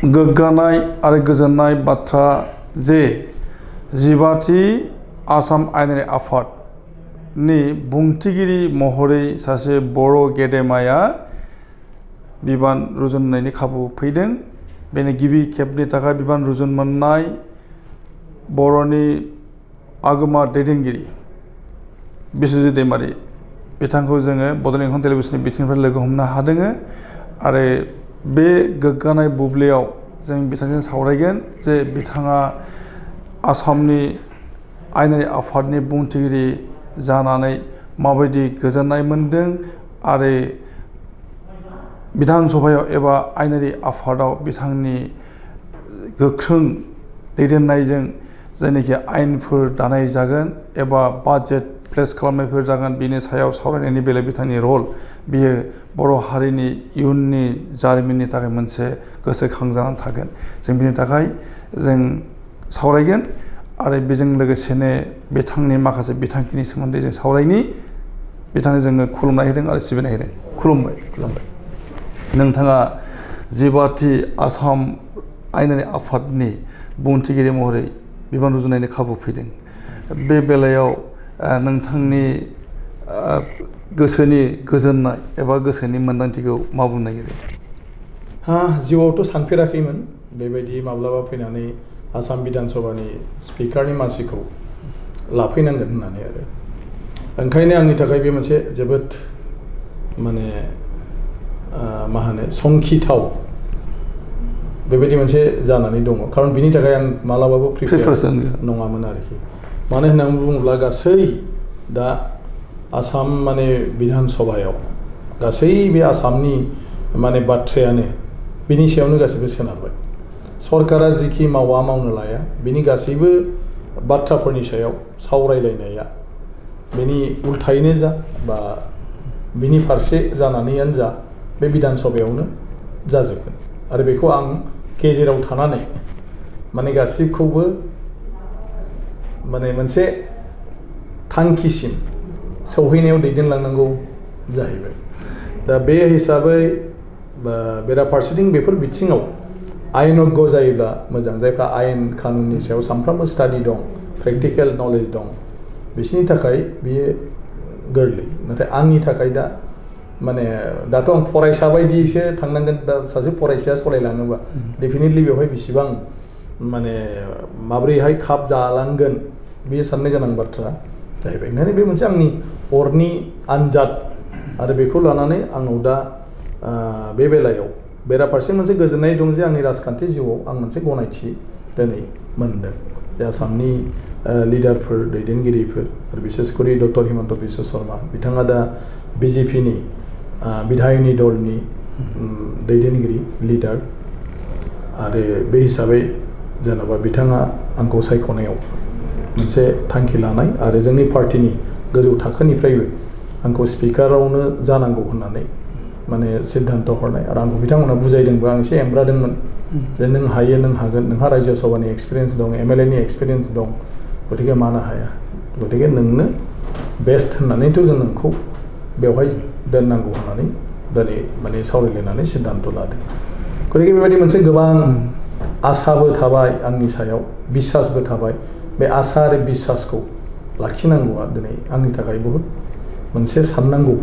गोग्गानाय आरो गोजोननाय बाथ्रा जे 15थि आसाम आयेनारि आफादनि बुंथिगिरि महरै सासे बर' गेदेमाया बिबान रुजुननायनि खाबु फैदों। बेनि गिबि खेबनि थाखाय बिबान रुजुन मोननाय बर'नि आगोमा दैदेनगिरि बिस्वजित दैमारि बिथांखौ जोङो बड'लेण्ड इंखं टेलिभिजननि बिथिंनिफ्राय लोगो हमनो हादों आरो बे गोग्गानाय बुब्लियाव जों बिथांजों सावरायगोन जे बिथाङा आसामनि आयेनारि आफादनि बुंथिगिरि जानानै माबायदि गोजोननाय मोनदों आरो बिधान सभायाव एबा आयेनारि आफादाव बिथांनि गोख्रों दैदेननायजों जायनाखि आयेनफोर दानाय जागोन एबा बाजेट प्लेस खालामनायफोर जागोन बिनि सायाव सावरायनायनि बेलायाव बिथांनि रल बियो बर' हारिनि इयुननि जारिमिननि थाखाय मोनसे गोसोखां जानानै थागोन। जों बिनि थाखाय जों सावरायगोन आरो बेजों लोगोसेनो बिथांनि माखासे बिथांखिनि सोमोन्दै जों सावरायनि बिथांनो जोङो खुलुमनाय होदों आरो सिबिनाय होदों। खुलुमबाय। नोंथाङा 15थि आसाम आयेनारि आफादनि बुंथिगिरि महरै बिबान रुजुननायनि खाबु फैदों। बे बेलायाव नोंथांनि गोसोनि गोजोननाय एबा गोसोनि मोन्दांथिखौ मा बुंनो नागिरो? जिउआवथ' सानफेराखैमोन बेबायदि माब्लाबा फैनानै आसाम बिधान सभानि स्पिकारनि मासिखौ लाफैनांगोन होननानै आरो ओंखायनो आंनि थाखाय बे मोनसे जोबोद माने संखिथाव बेबायदि मोनसे जानानै दङ। खारन बिनि थाखाय आं मालाबाबो प्रिपेयार नङामोन आरोखि। मानो होननानै बुङोब्ला गासै दा आसाम बिधान सभायाव गासै बे आसामनि बाथ्रायानो बिनि सायावनो गासैबो सोनारबाय। सरकारा जिखि मावनो लाया बिनि गासैबो बाथ्राफोरनि सायाव सावरायलायनाया बेनि उल्थायैनो जा बा बिनि फारसे जानानैयानो जा बे बिधान सभायावनो जाजोबगोन आरो बेखौ आं गेजेराव थानानै गासैखौबो मोनसे थांखिसिम सौहैनायाव दैदेनलांनांगौ जाहैबाय। दा बे हिसाबै बेराफारसेथिं बेफोर बिथिङाव आयेनज्ञ जायोब्ला मोजां, जायफ्रा आयेन कानुननि सायाव सानफ्रामबो स्टाडि दं, प्रेक्टिकेल नलेज दं, बिसोरनि थाखाय बियो गोरलै। नाथाय आंनि थाखाय दाथ' आं फरायसा बायदिसो थांनांगोन। दा सासे फरायसाया सालायलाङोबा डेफिनेटलि बेवहाय बेसेबां माब्रैहाय खाब जालांगोन बेयो साननो गोनां बाथ्रा जाहैबाय। ओंखायनो बे मोनसे आंनि अरनि आनजाद आरो बेखौ लानानै आंनाव दा बे बेलायाव बेराफारसे मोनसे गोजोननाय दं जे आंनि राजखान्थि जिउआव आं मोनसे गनायथि दिनै मोनदों जे आसामनि लिडारफोर, दैदेनगिरिफोर आरो बिसेसकरि डक्टर हिमन्त बिश्व शर्मा बिथाङा दा बिजेपिनि बिधायिनी दलनि दैदेनगिरि लिडार आरो बे हिसाबै जेनेबा बिथाङा आंखौ सायख'नायाव मोनसे थांखि लानाय आरो जोंनि पार्टिनि गोजौ थाखोनिफ्रायबो आंखौ स्पिकारावनो जानांगौ होननानै सिद्धान्त हरनाय आरो आंखौ बिथांमोना बुजायदोंबो। आं एसे एमब्रादोंमोन जे नों हायो, नों हागोन, नोंहा रायजो सभानि एक्सपिरियेन्स दं, MLA नि एक्सपिरियेन्स दं, गतिके मानो हाया, गतिके नोंनो बेस्ट होननानैथ' जों नोंखौ बेवहाय दोननांगौ होननानै दिनै सावरायलायनानै सिद्धान्त लादों। गतिके बेबायदि मोनसे गोबां आसाबो थाबाय आंनि सायाव, बिसासबो थाबाय। बे आसा आरो बिसासखौ लाखिनांगौआ दिनै आंनि थाखाय बहुद मोनसे साननांगौ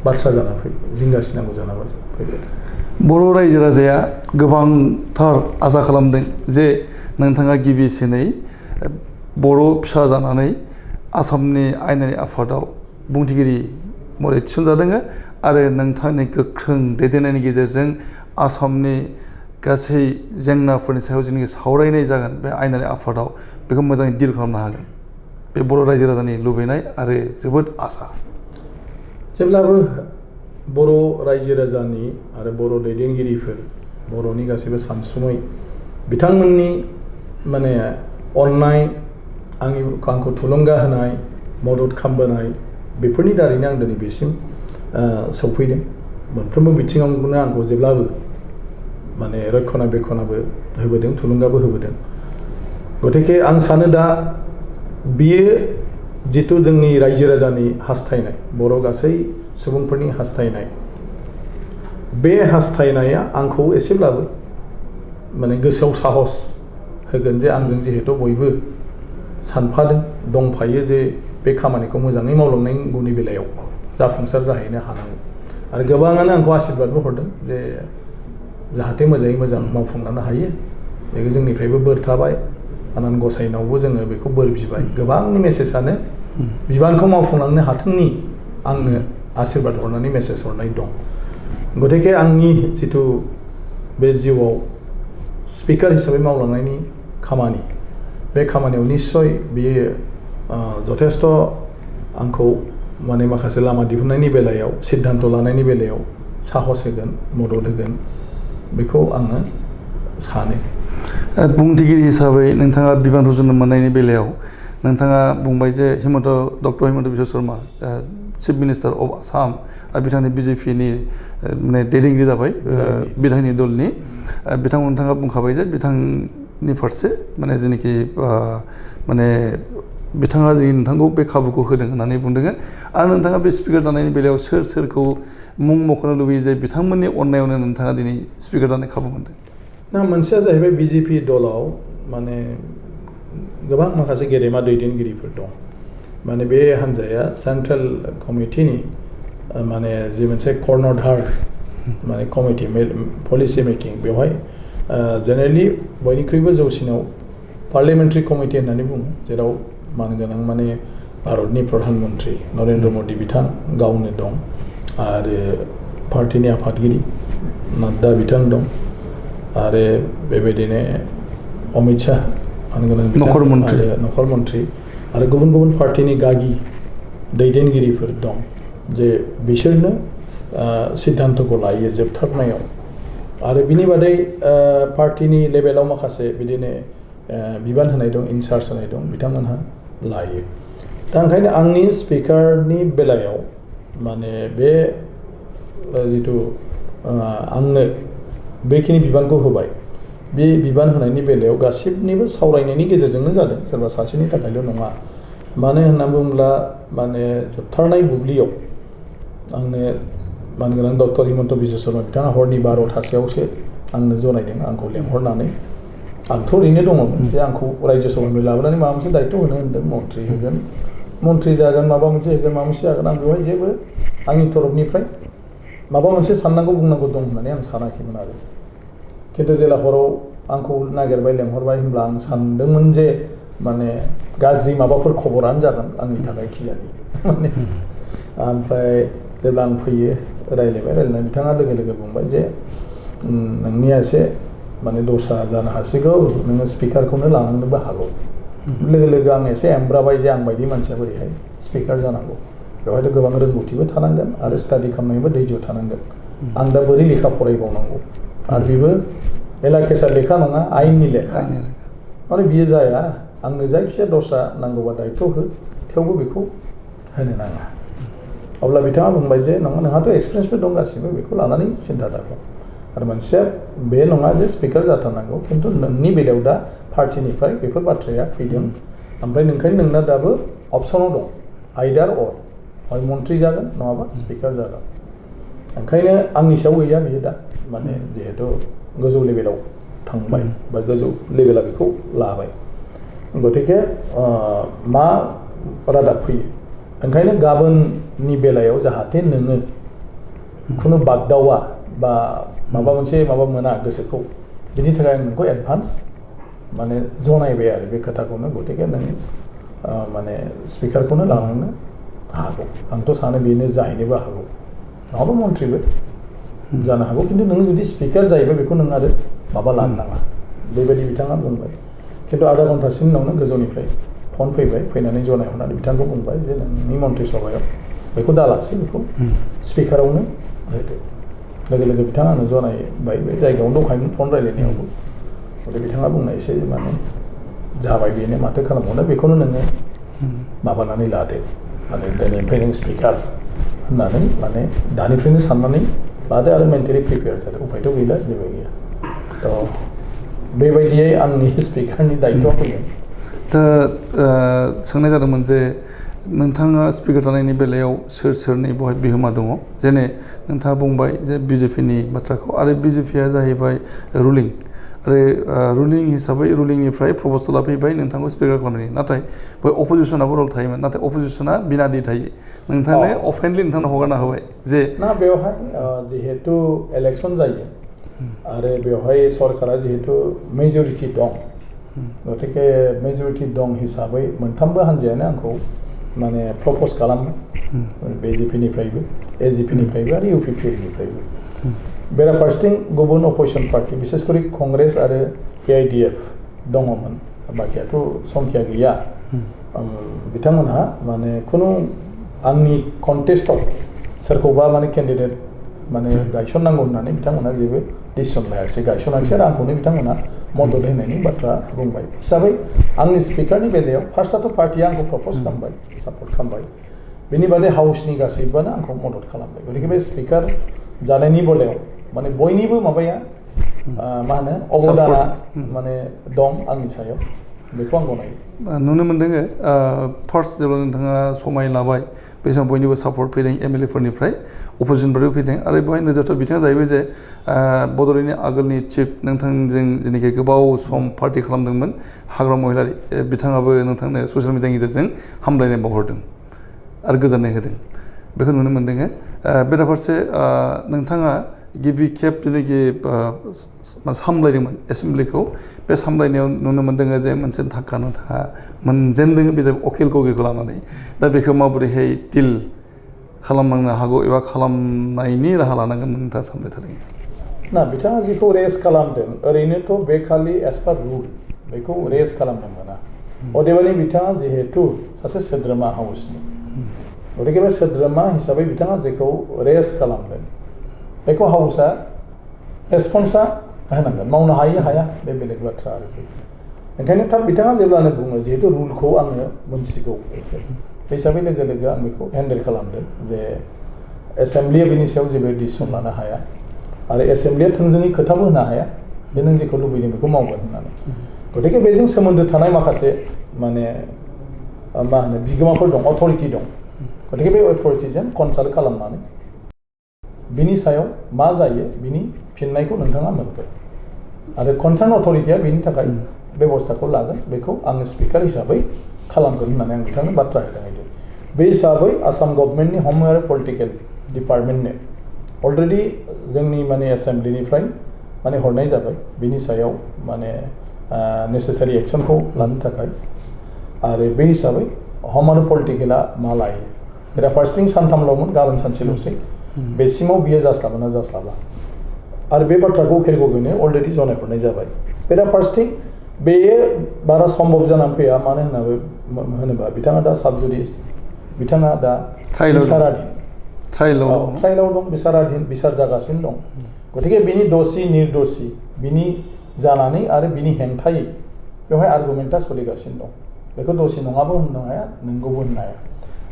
बाथ्रा जानानै फैबाय, जिंगासिनांगौ जानानै फैबाय। बर' रायजो राजाया गोबांथार आसा खालामदों जे नोंथाङा गिबिसिनै बर' फिसा जानानै आसामनि आयेनारि आफादाव बुंथिगिरि महरै थिसनजादों आरो नोंथांनि गोख्रों दैदेननायनि गेजेरजों आसामनि गासै जेंनाफोरनि सायाव जेनाखि सावरायनाय जागोन बे आयेनारि आफादाव बेखौ मोजाङै डिल खालामनो हागोन। बे बर' रायजो राजानि लुबैनाय आरो जोबोद आसा। जेब्लाबो बर' रायजो राजानि आरो बर' दैदेनगिरिफोर, बर'नि गासैबो सानसुमै बिथांमोननि अननाय, आंखौ थुलुंगा होनाय, मदद खालामबोनाय, बेफोरनि दारैनो आं दिनै बेसिम सौफैदों। मोनफ्रोमबो बिथिङावनो आंखौ जेब्लाबो रक्षनाबेक्षनाबो होबोदों, थुलुंगाबो होबोदों। गतिके आं सानो दा बियो जितु जोंनि रायजो राजानि हास्थायनाय, बर' गासै सुबुंफोरनि हास्थायनाय, बे हास्थायनाया आंखौ एसेब्लाबो माने गोसोआव साहस होगोन जे आंजों जिहेतु बयबो सानफादों दंफायो जे बे खामानिखौ मोजाङै मावलांनांगौनि बेलायाव जाफुंसार जाहैनो हानांगौ आरो गोबाङानो आंखौ आशीर्बादबो हरदों जे जाहाथे मोजाङै मोजां मावफुंलांनो हायो बेखौ जोंनिफ्रायबो बोर थाबाय आनान गसाइनावबो जोङो बेखौ बोर बिबाय गोबांनि मेसेजआनो बिबानखौ मावफुंलांनो हाथोंनि आंनो आशीर्बाद हरनानै मेसेज हरनाय दं गतिके आंनि जिथु बे जिउआव स्पिकार हिसाबै मावलांनायनि खामानि बे खामानियाव निस्सय बेयो जथेस्थ' आंखौ माने माखासे लामा दिहुननायनि बेलायाव सिद्धान्त लानायनि बेलायाव साहस होगोन मदद होगोन बेखौ आङो सानो बुंथिगिरि हिसाबै नोंथाङा बिबान रुजुनो मोननायनि बेलायाव नोंथाङा बुंबाय जे doctor Himanta Biswa Sharma chief minister of Assam आरो बिथांनि बिजेपिनि माने दैदेनगिरि जाबाय बिधायनि दलनि नोंथाङा बुंखाबाय जे बिथांनि फारसे माने जेनाखि माने बिथाङा नोंथांखौ बे खाबुखौ होदों होननानै बुंदों आरो नोंथाङा बे स्पिकार जानायनि बेलायाव सोरखौ मुं मख'नो लुबैयो जे बिथांमोननि अननायावनो नोंथाङा दिनै स्पिकार जानाय खाबु मोनदों ना मोनसेया जाहैबाय बिजेपि दलाव माने गोबां माखासे गेदेमा दैदेनगिरिफोर दं माने बे हान्जाया सेन्ट्रेल कमिटिनि माने जि मोनसे कर्णधार माने कमिटि पलिसि मेकिं बेवहाय जेनेरेलि बयनिख्रुइबो जौसिनाव पार्लियामेन्टारि कमिटि होननानै बुङो जेराव मानगोनां माने भारतनि प्रधान मन्त्रि नरेन्द्र मदि बिथां गावनो दं आरो पार्टिनि आफादगिरि नाड्डा बिथां दं आरो बेबायदिनो अमित शाह मानगोनां नखर मन्त्रि आरो गुबुन गुबुन पार्टिनि गागि दैदेनगिरिफोर दं जे बिसोरनो सिद्धान्तखौ लायो जोबथारनायाव आरो बिनि बादै पार्टिनि लेभेलाव माखासे बिदिनो बिबान होनाय दं इनचार्ज होनाय दं बिथांमोनहा लायो दा ओंखायनो आंनि स्पिकारनि बेलायाव माने बे जिथु आंनो बेखिनि बिबानखौ होबाय बे बिबान होनायनि बेलायाव गासिबनिबो सावरायनायनि गेजेरजोंनो जादों सोरबा सासेनि थाखायल' नङा मानो होनना बुङोब्ला माने जोबथारनाय बुब्लियाव आंनो मानगोनां डक्टर हिमन्त बिश्व शर्मा बिथाङा हरनि 12थासोआवसो आंनो जनायदों आंखौ लेंहरनानै आंथ' ओरैनो दङमोन जे आंखौ रायजो सभानिफ्राय लाबोनानै माबा मोनसे दायित्व होनो होन्दों मन्थ्रि जागोन माबा मोनसे होगोन माबा मोनसे जागोन आं बेवहाय जेबो आंनि तरफनिफ्राय माबा मोनसे साननांगौ बुंनांगौ दं होननानै आं सानाखैमोन आरो खिन्थु जेला हराव आंखौ नागिरबाय लेंहरबाय होनब्ला आं सानदोंमोन जे माने गाज्रि माबाफोर खबरानो जागोन आंनि थाखाय खिजानि माने ओमफ्राय जेब्ला आं फैयो रायलायनाय बिथाङा लोगो लोगो बुंबाय जे नोंनिया एसे माने दस्रा जानो हासिगौ नोङो स्पिकारखौनो लानांनोबो हागौ लोगो लोगो आं एसे एमब्राबाय जे आं बायदि मानसिया बोरैहाय स्पिकार जानांगौ बेवहायथ' गोबां रोंगौथिबो थानांगोन आरो स्टाडि खालामनायनिबो धैर्य थानांगोन आं दा बोरै लेखा फरायबावनांगौ आरो बेबो एलाकेसा लेखा नङा आयेननि लेखा माने बियो जाया आंनो जायखिजाया दस्रा नांगौबा दायित्व हो थेवबो बेखौ होनो नाङा अब्ला बिथाङा बुंबाय जे नोंहाथ' एक्सपिरियेन्सबो दं गासिबो बेखौ लानानै सिन्था दाखालाम आरो मोनसेया बे नङा जे स्पिकार जाथारनांगौ खिन्थु नोंनि बेलायाव दा पार्टिनिफ्राय बेफोर बाथ्राया फैदों ओमफ्राय नोंखायनो नोंना दाबो अपसनाव दं आइदार अर हय मन्थ्रि जागोन नङाबा स्पिकार जागोन ओंखायनो आंनि सायाव गैया बियो दा माने जिहेथु गोजौ लेभेलाव थांबाय बा गोजौ लेभेला बेखौ लाबाय गतिके मा रादाब फैयो ओंखायनो गाबोननि बेलायाव जाहाथे नोङो खुनु बागदावा बा माबा मोनसे माबा मोना गोसोखौ बिनि थाखाय आं नोंखौ एडभान्स माने जनायबाय आरो बे खोथाखौनो गतिके नों माने स्पिकारखौनो लानांनो हागौ आंथ' सानो बेनो जाहैनोबो हागौ नङाबा मन्थ्रिबो जानो हागौ खिन्थु नों जुदि स्पिकार जायोबा बेखौ नों आरो माबा लानो नाङा बेबायदि बिथाङा बुंबाय खिन्थु आधा घन्टासिम उनावनो गोजौनिफ्राय फन फैनानै जनायहरनानै बिथांखौ बुंबाय जे नोंनि मन्थ्रि सभायाव बेखौ दालासै बेखौ स्पिकारावनो होदो लोगो लोगो बिथाङा आंनो जनायबाय बे जायगायावनो दंखायोमोन फन रायलायनायावबो ओमफ्राय बिथाङा बुंनाय एसे माने जाबाय बेनो माथो खालामबावनो बेखौनो नोङो माबानानै लादो माने दिनैनिफ्राय नों स्पिकार होननानै माने दानिफ्रायनो साननानै लादो आरो मेन्टेलि प्रिपेयार जादो उपायथ' गैला जेबो गैया थ' बेबायदियै आंनि स्पिकारनि दायित्वआ फैगोन दा सोंनाय जादोंमोन जे नोंथाङा स्पिकार जानायनि बेलायाव सोरनि बहाय बिहोमा दङ जेने नोंथाङा बुंबाय जे बिजेपिनि बाथ्राखौ आरो बिजेपिया जाहैबाय रुलिं आरो रुलिं हिसाबै रुलिंनिफ्राय प्रप'जाला फैबाय नोंथांखौ स्पिकार खालामनायनि नाथाय बै अपोजिसनाबो रल थायोमोन नाथाय अपोजिसना बिनादि थायो नोंथांनो अफेन्डलि नोंथांनो हगारना होबाय जे ना बेवहाय जिहेतु इलेक्सन जायो आरो बेवहाय सरकारा जिहेतु मेजरिटि दं गतिके मेजरिटि दं हिसाबै मोनथामबो हान्जायानो आंखौ माने प्रप'ज खालामो BJP-निफ्रायबो AGP-निफ्रायबो आरो UPP-निफ्रायबो बेराफारसेथिं गुबुन अपोजिसन पार्टि बिसेसकरि कंग्रेस आरो AIDF दङमोन बाखियाथ' संख्या गैया बिथांमोनहा माने खुनु आंनि कन्टेस्टआव सोरखौबा माने केन्डिडेट माने गायसननांगौ होननानै बिथांमोनहा जेबो डिसिसन लायाखिसै गायसनाखिसै आरो आंखौनो बिथांमोनहा मदद होनायनि बाथ्रा बुंबाय हिसाबै आंनि स्पिकारनि बेलायाव फार्स्टआथ' पार्टिया आंखौ प्रप'ज खालामबाय सापर्ट खालामबाय बेनि बादै हाउसनि गासैबोआनो आंखौ मदद खालामबाय गतिके बे स्पिकार जानायनि बेलायाव माने बयनिबो माबाया मा होनो अबदाना माने दं आंनि सायाव बेखौ आं गनायो नुनो मोनदों फार्स्ट जेब्ला नोंथाङा समाय लाबाय बे समाव बयनिबो सापर्ट फैदों MLA फोरनिफ्राय अपोजिसननिफ्रायबो फैदों आरो बेवहाय नोजोरथ' बिथाङा जाहैबाय जे बड'लेण्डनि आगोलनि चिफ नोंथांजों जेनाखि गोबाव सम पार्टि खालामदोंमोन हाग्राम महिलारि बिथाङाबो नोंथांनो ससियेल मिडियानि गेजेरजों हामलायनाय बावहरदों आरो गोजोननाय होदों बेखौ नुनो मोनदों बेराफारसे नोंथाङा गिबि खेब जेनाखि सामलायदोंमोन एसेमब्लिखौ बे सामलायनायाव नुनो मोनदों जे मोनसे धाक्का नोंथाङा मोनजेनदों बे अखिल गगैखौ लानानै दा बेखौ माबोरैहाय डिल खालामलांनो हागौ एबा खालामनायनि राहा लानांगोन नोंथाङा सानबाय थादों ना बिथाङा जिखौ रेज खालामदों ओरैनोथ' बे खालि एज पार रुल बेखौ रेज खालामनो मोना अदेबानि बिथाङा जिहेतु सासे सोद्रोमा हाउसनि गतिके बे सोद्रोमा हिसाबै बिथाङा जेखौ रेज खालामदों बेखौ हाउसआ रेसपन्सा होनांगोन मावनो हायो हाया बे बेलेग बाथ्रा आरोखि ओंखायनो थाब बिथाङा जेब्लानो बुङो जिहेतु रुलखौ आङो मोनथिगौ एसे बे हिसाबै लोगो लोगो आं बेखौ हेन्डेल खालामदों जे एसेमब्लिया बेनि सायाव जेबो डिसिसन लानो हाया आरो एसेमब्लिया थोंजोङै खोथाबो होनो हाया जे नों जेखौ लुबैदों बेखौ मावगोन होननानै गतिके बेजों सोमोन्दो थानाय माखासे माने मा होनो बिगोमाफोर दं अथरिटि दं गतिके बे अथरिटिजों कनसाल्ट खालामनानै बिनि सायाव मा जायो बिनि फिननायखौ नोंथाङा मोनगोन आरो कनसार्न अथरिटिया बेनि थाखाय बेबस्थाखौ लागोन बेखौ आङो स्पिकार हिसाबै खालामगोन होननानै आं बिथांनो बाथ्रा होदों बे हिसाबै आसाम गभर्नमेन्टनि हम आरो पलिटिकेल डिपार्टमेन्टनो अलरेडि जोंनि माने एसेमब्लिनिफ्राय माने हरनाय जाबाय बिनि सायाव माने नेसेसारि एक्सनखौ लानो थाखाय आरो बे हिसाबै हम आरो पलिटिकेला मा लायो बेराफारसेथिं सानथामल'मोन गाबोन सानसेल'सै बेसिमाव बियो जास्लाबा ना जास्लाबा आरो बे बाथ्राखौ उकिल गगैनो अलरेडि जनायहरनाय जाबाय बेराफारसेथिं बेयो बारा सम्भब जानानै फैया मानो होनोबा बिथाङा दा साबजुडिस बिथाङा दा ट्रायेलाव दं बिसाराधीन बिसार जागासिनो दं गतिके बिनि दसि निर्दसि बिनि जानानै आरो बिनि हेंथायै बेवहाय आर्गुमेन्टआ सोलिगासिनो दं बेखौ दसि नङाबो होननो हाया नंगौबो होननो हाया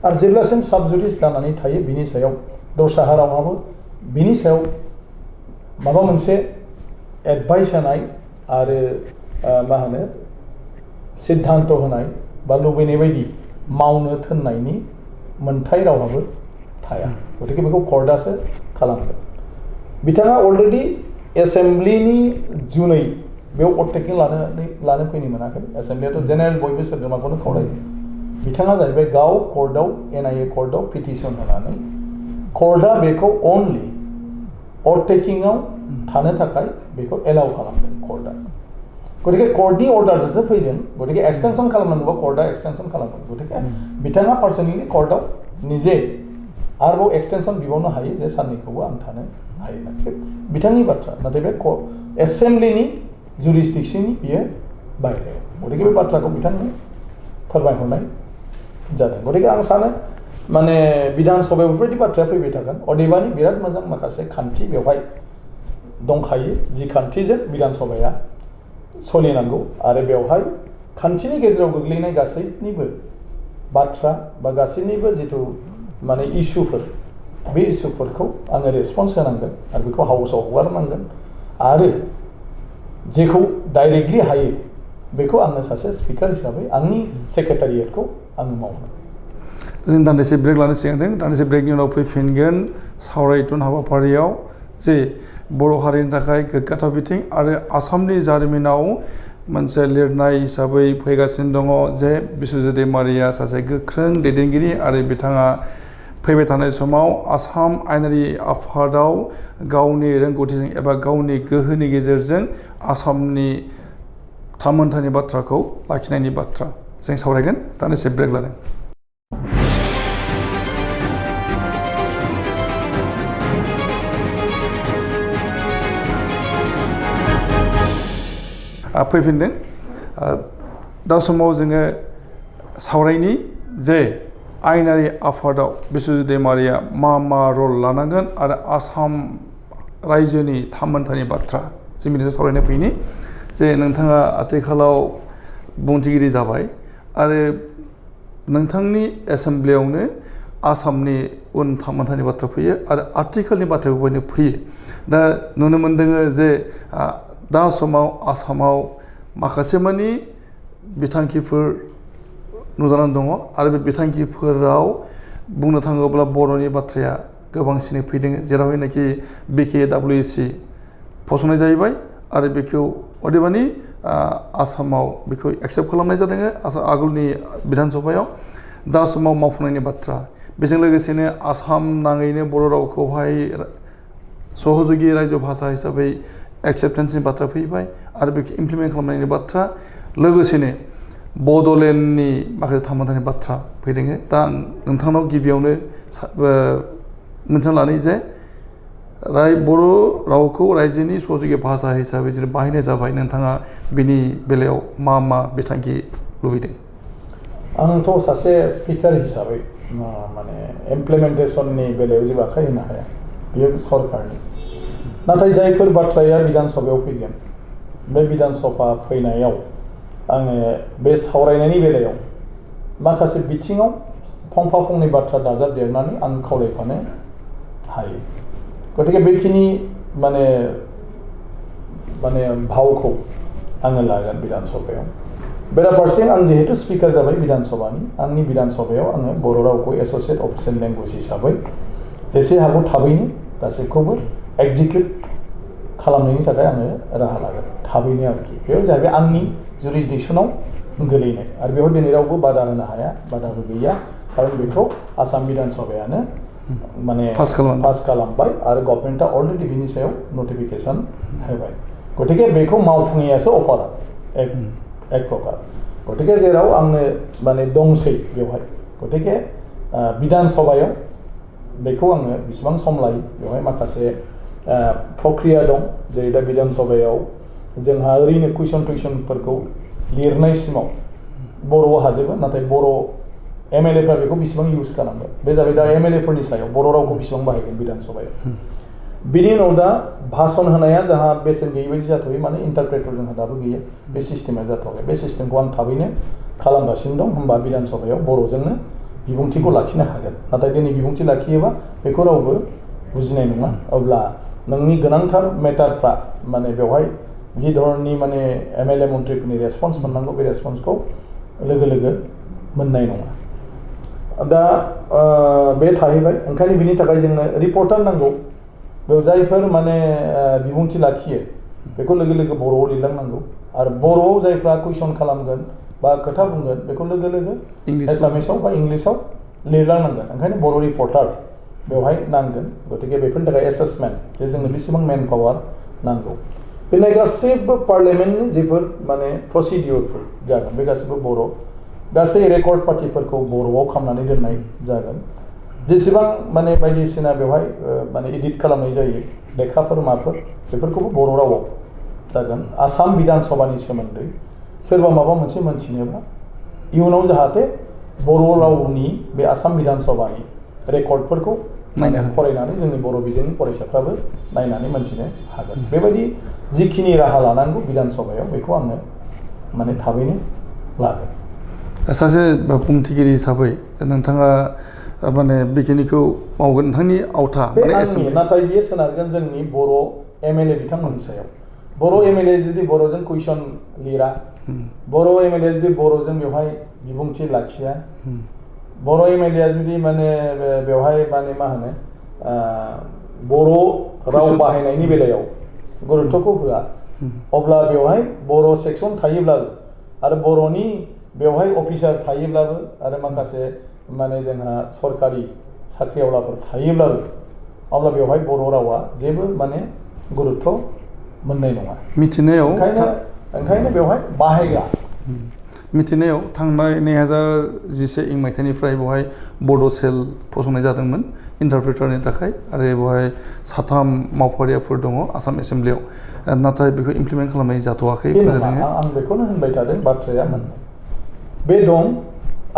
आरो जेब्लासिम साबजुडिस जानानै थायो बिनि सायाव दस्रा रावहाबो बिनि सायाव माबा मोनसे एडभाइस होनाय आरो मा होनो सिद्धान्त होनाय बा लुबैनाय बायदि मावनो थिननायनि मोनथाय रावहाबो थाया गतिके बेखौ कर्टआसो खालामगोन बिथाङा अलरेडि एसेमब्लिनि जुनै बेयाव अटटेकिं लानो फैनो मोनाखै एसेमब्लियाथ' जेनेरेल बयबो सोद्रोमाखौनो खावलायो बिथाङा जाहैबाय गाव कर्टआव NIA कर्टआव पिटिसन होनानै कर्टआ बेखौ अनलि अटटेकिंआव थानो थाखाय बेखौ एलाउ खालामदों कर्टआ गतिके कर्टनि अर्डारजोंसो फैदों गतिके एक्सटेनसन खालामनांगौबा कर्टआ एक्सटेनसन खालामगोन गतिके बिथाङा पार्सनेलि कर्टआव निजे आरोबाव एक्सटेनसन बिबावनो हायो जे साननैखौबो आं थानो हायो बिथांनि बाथ्रा नाथाय बे एसेमब्लिनि जुरिसडिक्सननि बियो बाहेरायाव गतिके बे बाथ्राखौ बिथांनो फोरमायहरनाय जादों गतिके आं सानो माने बिधान सभायाव बेफोरबायदि बाथ्राया फैबाय थागोन अदेबानि बिराद मोजां माखासे खान्थि बेवहाय दंखायो जि खान्थिजों बिधान सभाया सोलिनांगौ आरो बेवहाय खान्थिनि गेजेराव गोग्लैनाय गासैनिबो बाथ्रा बा गासैनिबो जिथु माने इस्युफोर बे इस्युफोरखौ आङो रेसपन्स होनांगोन आरो बेखौ हाउसआव हगारनांगोन आरो जेखौ डाइरेक्टलि हायो बेखौ आङो सासे स्पिकार हिसाबै आंनि सेक्रेटारियेटखौ आङो मावनो जों दान्दिसे ब्रेक लानो सिगांदों दान्दिसे ब्रेकनि उनाव फैफिनगोन सावरायथुन हाबाफारियाव जे बर' हारिनि थाखाय गोग्गाथाव बिथिं आरो आसामनि जारिमिनाव मोनसे लिरनाय हिसाबै फैगासिनो दङ जे बिस्वजित दैमारिया सासे गोख्रों दैदेनगिरि आरो बिथाङा फैबाय थानाय समाव आसाम आयेनारि आफादाव गावनि रोंगौथिजों एबा गावनि गोहोनि गेजेरजों आसामनि थामोनथानि बाथ्राखौ लाखिनायनि बाथ्रा जों सावरायगोन दानदिसे ब्रेक लादों। फैफिनदों दा समाव जोङो सावरायनि जे आयेनारि आफादाव बिस्वजित दैमारिया मा रल लानांगोन आरो आसाम रायजोनि थामोनथानि बाथ्रा जों बिनि सायाव सावरायनो फैनि जे नोंथाङा आथिखालाव बुंथिगिरि जाबाय आरो नोंथांनि एसेमब्लियावनो आसामनि उन थामोनथानि बाथ्रा फैयो आरो आथिखालनि बाथ्राखौ फैयो दा नुनो मोनदों जे दा समाव आसामाव माखासे मानि बिथांखिफोर नुजानानै दङ आरो बे बिथांखिफोराव बुंनो थाङोब्ला बर'नि बाथ्राया गोबांसिनै फैदों जेरावहायनाखि BKWC फसंनाय जाहैबाय आरो बेखौ अदेबानि आसामाव बेखौ एक्सेप्ट खालामनाय जादों आगोलनि बिधान सभायाव दा समाव मावफुंनायनि बाथ्रा बेजों लोगोसेनो आसाम नाङैनो बर' रावखौहाय सहजुगि रायजो भाषा हिसाबै एक्सेप्टेन्सनि बाथ्रा फैबाय आरो बेखौ इमप्लिमेन्ट खालामनायनि बाथ्रा लोगोसेनो बड'लेण्डनि माखासे थामोनथानि बाथ्रा फैदों दा आं नोंथांनाव गिबियावनो मोनथिना लानाय जे बर' रावखौ रायजोनि सहजुगि भाषा हिसाबै जेरै बाहायनाय जाबाय नोंथाङा बिनि बेलायाव मा बिथांखि लुबैदों? आंथ' सासे स्पिकार हिसाबै माने इमप्लिमेन्टेसननि बेलायाव जेबो आखाइ होनो हाया बेयो सरकारनि नाथाय जायफोर बाथ्राया बिधान सभायाव फैगोन बे बिधान सभा फैनायाव आङो बे सावरायनायनि बेलायाव माखासे बिथिङाव फंफा फंनै बाथ्रा दाजाबदेरनानै आं खावलायफानो हायो गतिके बेखिनि माने भावखौ आङो लागोन बिधान सभायाव बेराफारसेथिं आं जिहेतु स्पिकार जाबाय बिधान सभानि आंनि बिधान सभायाव आङो बर' रावखौ एस'सियेट अफिसियेल लेंगुवेज हिसाबै जेसे हागौ थाबैनो गासैखौबो एक्जिकिउट खालामनायनि थाखाय आङो राहा लागोन थाबैनो आरोखि बेयाव जाहैबाय आंनि जुरिसडिक्सनाव गोलैनाय आरो बेयाव दिनै रावबो बादा होनो हाया बादाबो गैया खारन बेखौ आसाम बिधान सभायानो माने पास खालामबाय आरो गभर्नमेन्टआ अलरेडि बिनि सायाव नटिफिकेसन होबाय गतिके बेखौ मावफुङैयासो अफारा एक प्रकार गतिके जेराव आंनो माने दंसै बेवहाय गतिके बिधान सभायाव बेखौ आङो बेसेबां सम लायो बेवहाय माखासे प्रक्रिया दं जेरै दा बिधान सभायाव जोंहा ओरैनो कुइसनफोरखौ लिरनायसिमाव बर'आव हाजोबो नाथाय बर' MLA फ्रा बेखौ बेसेबां इउज खालामगोन बे जाबाय दा MLA फोरनि सायाव बर' रावखौ बेसेबां बाहायगोन बिधान सभायाव बिनि उनाव दा भाषण होनाया जोंहा बेसेन गैयै बायदि जाथ'यो माने इन्टारप्रेटर जोंहा दाबो गैया बे सिस्टेमा जाथ'वाखै बे सिस्टेमखौ आं थाबैनो खालामगासिनो दं होमबा बिधान सभायाव बर'जोंनो बिबुंथिखौ लाखिनो हागोन नाथाय दिनै बिबुंथि लाखियोबा बेखौ रावबो बुजिनाय नङा अब्ला नोंनि गोनांथार मेटारफ्रा माने बेवहाय जि धरननि माने MLA मन्थ्रिफोरनि रेसपन्स मोननांगौ बे रेसपन्सखौ लोगो मोननाय नङा दा बे थाहैबाय ओंखायनो बिनि थाखाय जोंनो रिपर्टार नांगौ बेयाव जायफोर माने बिबुंथि लाखियो बेखौ लोगो बर'आव लिरलांनांगौ आरो बर'आव जायफ्रा कुइसन खालामगोन बा खोथा बुंगोन बेखौ लोगो एसामिसाव बा इंलिसाव लिरलांनांगोन ओंखायनो बर' रिपर्टार बेवहाय नांगोन गतिके बेफोरनि थाखाय एसेसमेन्ट जे जोंनो बेसेबां मेन पावार नांगौ बेनि गासैबो पार्लियामेन्टनि जेफोर माने प्रसिडिउरफोर जागोन बे गासैबो बर' गासै रेकर्ड पार्टिफोरखौ बर'आव खालामनानै दोननाय जागोन जेसेबां माने बायदिसिना बेवहाय माने एडिट खालामनाय जायो लेखाफोर माफोर बेफोरखौबो बर' रावाव जागोन आसाम बिधान सभानि सोमोन्दै सोरबा माबा मोनसे मोनथिनोब्ला इयुनाव जाहाथे बर' रावनि बे आसाम बिधान सभानि रेकर्डफोरखौ फरायनानै जोंनि बर' बिजोंनि फरायसाफ्राबो नायनानै मोनथिनो हागोन बेबायदि जिखिनि राहा लानांगौ बिधान सभायाव बेखौ आङो माने थाबैनो लागोन सासे बुंथिगिरि हिसाबै नोंथाङा माने बेखिनिखौ मावगोन नोंथांनि आवथा नाथाय बियो सोनारगोन जोंनि बर' MLA बिथांमोननि सायाव बर' MLA जुदि बर'जों कुइसन लिरा बर' MLA जुदि बर'जों बेवहाय बिबुंथि लाखिया बर' MLA जुदि माने बेवहाय माने मा होनो बर' राव बाहायनायनि बेलायाव गुरुत्वखौ होआ अब्ला बेवहाय बर' सेक्सन थायोब्लाबो आरो बर'नि बेवहाय अफिसार थायोब्लाबो आरो माखासे माने जोंहा सरकारि साख्रिआवलाफोर थायोब्लाबो अब्ला बेवहाय बर' रावा जेबो माने गुरुत्व मोननाय नङा मिथिनायाव ओंखायनो बेवहाय बाहायग्रा मिथिनायाव थांनाय 2011 मायथाइनिफ्राय बेवहाय बड' सेल फसंनाय जादोंमोन इन्टारप्रेटारनि थाखाय आरो बेवहाय 3 मावफारियाफोर दङ आसाम एसेम्ब्लियाव नाथाय बेखौ इमप्लिमेन्ट खालामनाय जाथ'वाखै आं बेखौनो होनबाय थादों बाथ्राया मोननै बे दं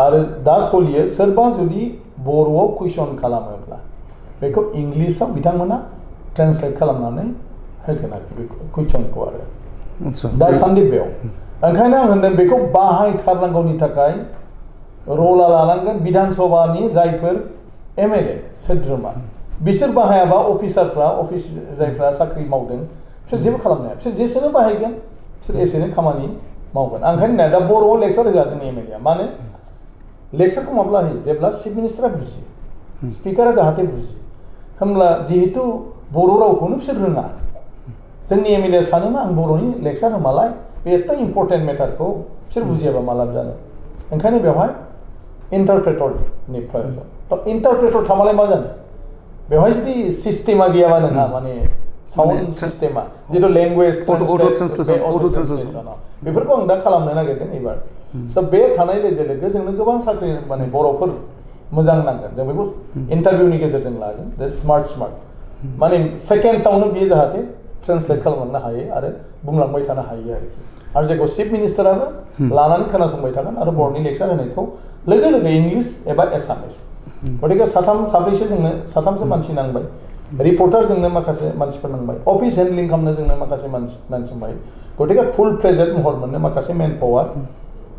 आरो दा सोलियो सोरबा जुदि बर'आव कुइसन खालामोब्ला बेखौ इंलिसाव बिथांमोना ट्रेन्सलेट खालामनानै होगोन आरोखि बे कुइसनखौ आरो दासान्दि बेयाव ओंखायनो आं होनदों बेखौ बाहायथारनांगौनि थाखाय रला लानांगोन बिधान सभानि जायफोर MLA सोद्रोमा बिसोर बाहायाबा अफिसारफ्रा अफिस जायफ्रा साख्रि मावदों बिसोर जेबो खालामनो हाया बिसोर जेसेनो बाहायगोन बिसोर एसेनो खामानि मावगोन आं ओंखायनो दा बर'आव लेक्सार होआ जोंनि MLA मानो लेक्सारखौ माब्ला होयो जेब्ला चिफ मिनिस्टारा बुजियो स्पिकारा जाहाथे बुजियो होमब्ला जिहेतु बर' रावखौनो बिसोर रोङा जोंनि MLA सानोमा आं बर'नि लेक्सार होमालाय बे एथ' इम्पर्टेन्ट मेटारखौ बिसोर बुजियाबा माला जानो ओंखायनो बेवहाय इन्टारप्रेटरनि प्रयजन थ' इन्टारप्रेटर थामालाय मा जानो बेवहाय जुदि सिस्टेमा गैयाबा नोंहा माने साउन्ड सिस्टेमा जिथु लेंगुवेज अट' ट्रेन्सलेसन बेफोरखौ आं दा खालामनो नागिरदों एबार थ' बे थानाय लोगो लोगो जोंनो गोबां साख्रि माने बर'फोर मोजां नांगोन जों बेखौ इन्टारभिउनि गेजेरजों लागोन जे स्मार्ट माने सेकेन्डआवनो बियो जाहाथे ट्रेन्सलेट खालामलांनो हायो आरो बुंलांबाय थानो हायो आरो जायखौ चिफ मिनिस्टाराबो लानानै खोनासंबाय थागोन आरो बर'नि लेक्सार होनायखौ लोगो लोगो इंलिस एबा एसामिस गतिके साब्रैसो जोंनो साथामसो मानसि नांबाय रिपर्टार जोंनो माखासे मानसिफोर नांबाय अफिस हेन्डलिं खालामनो जोंनो माखासे मानसि नांबाय गतिके फुल फ्लेजेड महर मोननो माखासे मेन पावार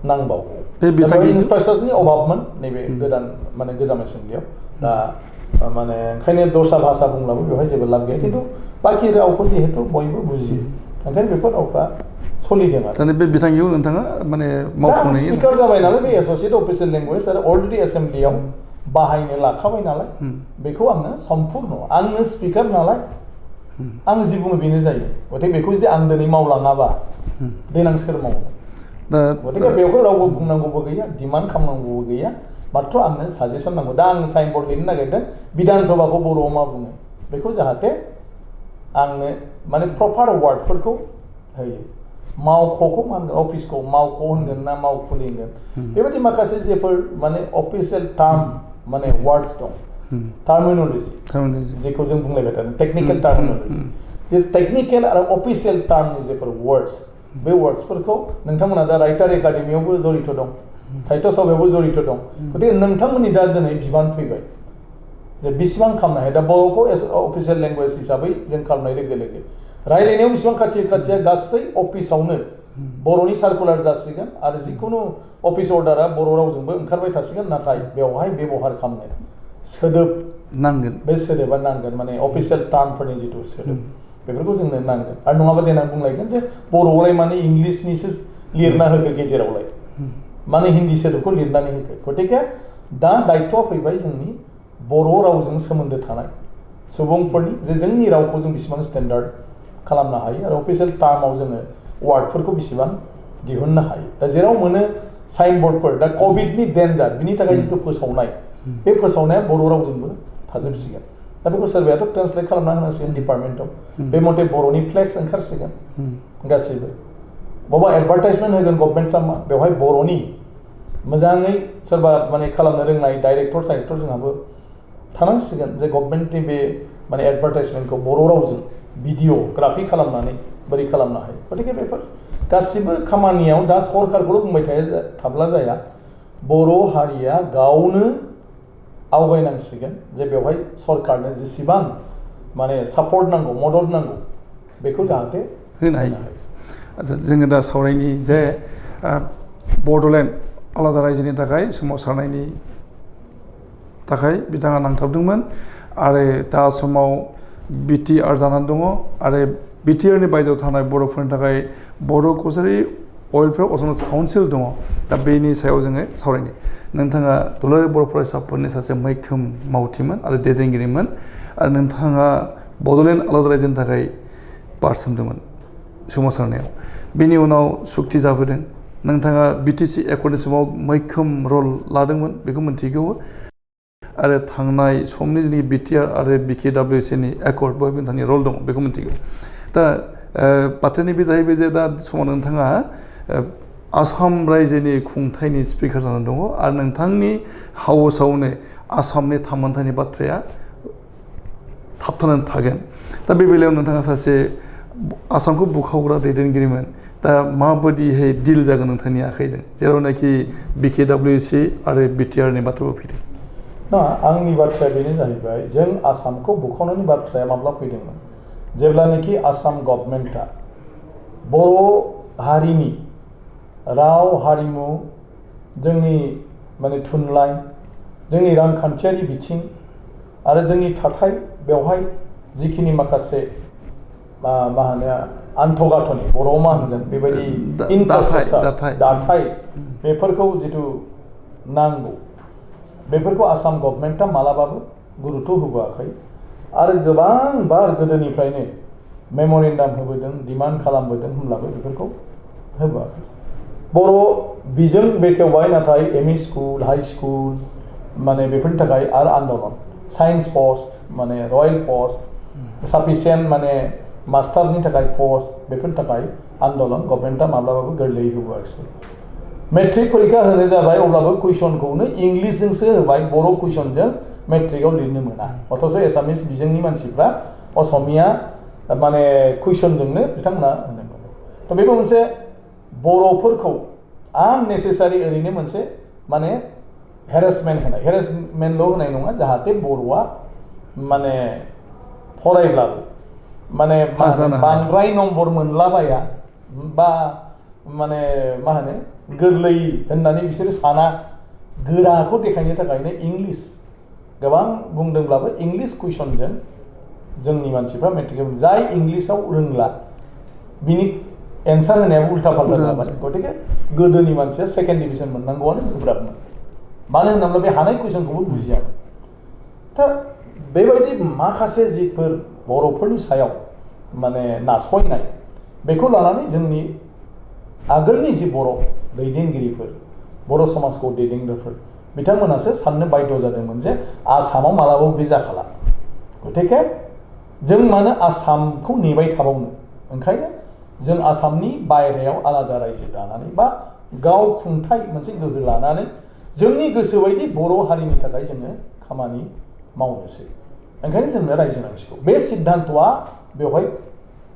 नांबावगौ बे इन्फ्रास्ट्राक्चारनि अभाबमोन नैबे गोदान माने गोजाम एसेम्ब्लियाव दा माने ओंखायनो दस्रा भाषा बुंब्लाबो बेवहाय जेबो लाब गैया खिन्थु बाखि रावखौ जिहेतु बयबो बुजियो ओंखायनो बेफोर रावफ्रा सोलिदों आरो बे बिथांखिखौ नोंथाङा माने मावफुंनाय स्पिकार जाबाय नालाय बे एस'सियेट अफिसियेल लेंगुवेज आरो अलरेडि एसेम्ब्लियाव बाहायनो लाखाबाय नालाय बेखौ आङो सम्पुर्ण आंनो स्पिकार नालाय आं जि बुङो बेनो जायो गतिके बेखौ जुदि आं दिनै मावलाङाबा देनां सोर मावनो गतिके बेखौ रावबो बुंनांगौबो गैया डिमान्ड खालामनांगौबो गैया मात्र आंनो साजेसन नांगौ दा आं साइन बर्ड लिरनो नागिरदों बिधान सभाखौ बर'आव मा बुङो बेखौ जाहाथे आंनो माने प्रपार वार्डफोरखौ होयो मावख'खौ मा होनगोन अफिसखौ मावख' होनगोन ना मावखुलि होनगोन बेबायदि माखासे जेफोर माने अफिसियेल टार्म माने वार्डस दं टार्मिन'लजि जेखौ जों बुंलायबाय थादों टेक्निकेल टार्मिन'लजि जे टेक्निकेल आरो अफिसियेल टार्मनि जेफोर वार्डस बे वार्डसफोरखौ नोंथांमोना दा राइटार एकाडेमियावबो जड़ित दं साहित्य सभायावबो जड़ित दं गतिके नोंथांमोननि दा दिनै बिबान फैबाय जे बेसेबां खालामनो हायो दा बर'खौ अफिसियेल लेंगुवेज हिसाबै जों खालामनाय लोगो लोगो रायलायनायाव बेसेबां खाथिया गासै अफिसावनो बर'नि सार्कुलार जासिगोन आरो जिखुनु अफिस अर्डारा बर' रावजोंबो ओंखारबाय थासिगोन नाथाय बेवहाय बेबहार खालामनाय सोदोब नांगोन बे सोदोबा नांगोन माने अफिसियेल टार्मफोरनि जिथु सोदोब बेफोरखौ जोंनो नांगोन आरो नङाबा देनां बुंलायगोन जे बर'आवलाय माने इंलिसनिसो लिरना होखो गेजेरावलाय माने हिन्दी सोदोबखौ लिरनानै होखो गतिके दा दायथ'आ फैबाय जोंनि बर' रावजों सोमोन्दो थानाय सुबुंफोरनि जे जोंनि रावखौ जों बेसेबां स्टेन्डार्ड खालामनो हायो आरो अफिसियेल टार्माव जोङो वार्डफोरखौ बेसेबां दिहुननो हायो दा जेराव मोनो साइन बर्डफोर दा कभिडनि डेन्जार बिनि थाखाय जिथु फोसावनाय बे फोसावनाया बर' रावजोंबो थाजोबसिगोन दा बेखौ सोरबायाथ' ट्रेन्सलेट खालामना होनांसिगोन डिपार्टमेन्टआव बे मथे बर'नि फ्लेक्स ओंखारसिगोन गासैबो बबेबा एडभार्टाइजमेन्ट होगोन गभर्नमेन्टआ मा बेवहाय बर'नि मोजाङै सोरबा माने खालामनो रोंनाय डाइरेक्टर साइरेक्टर जोंहाबो थानांसिगोन जे गभर्नमेन्टनि बे माने एडभार्टाइजमेन्टखौ बर' रावजों भिडिअ ग्राफि खालामनानै बोरै खालामनो हायो गतिके बेफोर गासिबो खामानियाव दा सरकारखौल' बुंबाय थाब्ला जाया बर' हारिया गावनो आवगायनांसिगोन जे बेवहाय सरकारनो जेसेबां माने सापर्ट नांगौ मदद नांगौ बेखौ जाहाथे होनो हायो आচ্ছা जोङो दा सावरायनि जे बड'लेण्ड आलादा रायजोनि थाखाय सोमावसारनायनि थाखाय बिथाङा नांथाबदोंमोन आरो दा समाव BTR जानानै दङ आरो BTRनि बायजोआव थानाय बर'फोरनि थाखाय बर' कसारि वेलफेयार अट'नमास काउन्सिल दङ दा बेनि सायाव जोङो सावरायनि नोंथाङा दुलाराय बर' फरायसाफोरनि सासे मैखोम मावथिमोन आरो दैदेनगिरिमोन आरो नोंथाङा बड'लेण्ड आलादा रायजोनि थाखाय बारसोमदोंमोन सोमावसारनायाव बेनि उनाव सुक्ति जाबोदों नोंथाङा BTC एकर्डनि समाव मैखोम रल लादोंमोन बेखौ मिन्थिगौ आरो थांनाय समनि जोंनि BTR आरो BKWCनि एकर्ड बेवहाय नोंथांनि रल दङ बेखौ मिन्थिगौ दा बाथ्रानि बे जाहैबाय जे दा समाव नोंथाङा आसाम रायजोनि खुंथायनि स्पिकार जानानै दङ आरो नोंथांनि हाउसआवनो आसामनि थामोनथायनि बाथ्राया थाबथानानै थागोन दा बे बेलायाव नोंथाङा सासे आसामखौ बुखावग्रा दैदेनगिरिमोन दा माबायदिहाय डिल जागोन नोंथांनि आखाइजों जेरावनाखि BKWC आरो BTRनि बाथ्राबो फैदों ना आंनि बाथ्राया बेनो जाहैबाय जों आसामखौ बुखावनायनि बाथ्राया माब्ला फैदोंमोन जेब्लानाखि आसाम गभर्नमेन्टआ बर' हारिनि राव हारिमु जोंनि माने थुनलाइ जोंनि रांखान्थियारि बिथिं आरो जोंनि थाथाय बेवहाय जिखिनि माखासे मा होनो आन्थ'गाथ'नि बर'आव मा होनगोन बेबायदि दाथाय बेफोरखौ जिथु नांगौ बेफोरखौ आसाम गभर्नमेन्टआ मालाबाबो गुरुत्व होबोआखै आरो गोबां बार गोदोनिफ्रायनो मेम'रेन्डाम होबोदों डिमान्ड खालामबोदों होनब्लाबो बेफोरखौ होबोआखै बर' बिजों बेखेवबाय नाथाय ME स्कुल हाई स्कुल माने बेफोरनि थाखाय आरो आन्दलन साइन्स पस्ट माने रयेल पस्ट साफिसियेन्ट माने मास्टारनि थाखाय पस्ट बेफोरनि थाखाय आन्दलन गभर्नमेन्टआ माब्लाबाबो गोरलैयै होबोआखिसै मेट्रिक परिखा होनो जाबाय अब्लाबो कुइसनखौनो इंलिसजोंसो होबाय बर' कुइसनजों मेट्रिकआव लिरनो मोना अथच एसामिस बिजोंनि मानसिफ्रा असमिया माने कुइसनजोंनो बिथांमोना होनो मोनो थ' बेबो मोनसे बर'फोरखौ आननेसेसारि ओरैनो मोनसे माने हेरेसमेन्टल' होनाय नङा जाहाथे बर'आ माने फरायब्लाबो माने बांद्राय नम्बर मोनलाबाया बा माने मा होनो गोरलै होननानै बिसोरो साना गोराखौ देखायनो थाखायनो इंलिस गोबां बुंदोंब्लाबो इंलिस कुइसनजों जोंनि मानसिफ्रा मेट्रिक जाय इंलिसाव रोंला बिनि एन्सार होनायाबो उल्था फाल्था जाबाय गतिके गोदोनि मानसिया सेकेन्ड डिभिजन मोननांगौआनो गोब्राबमोन मानो होनोब्ला बे हानाय कुइसनखौबो बुजियामोन दा बेबायदि माखासे जिफोर बर'फोरनि सायाव माने नासयनाय बेखौ लानानै जोंनि आगोलनि जि बर' दैदेनगिरिफोर बर' समाजखौ दैदेनगिरिफोर बिथांमोनासो साननो बाध्य जादोंमोन जे आसामाव मालाबाबो बे जाखाला गतिके जों मानो आसामखौ नेबाय थाबावनो ओंखायनो जों आसामनि बायहेरायाव आलादा रायजो दानानै बा गाव खुंथाय मोनसे गोहो लानानै जोंनि गोसो बायदि बर' हारिनि थाखाय जोङो खामानि मावनोसै ओंखायनो जोंनो रायजो नांसिगौ बे सिद्धान्तआ बेवहाय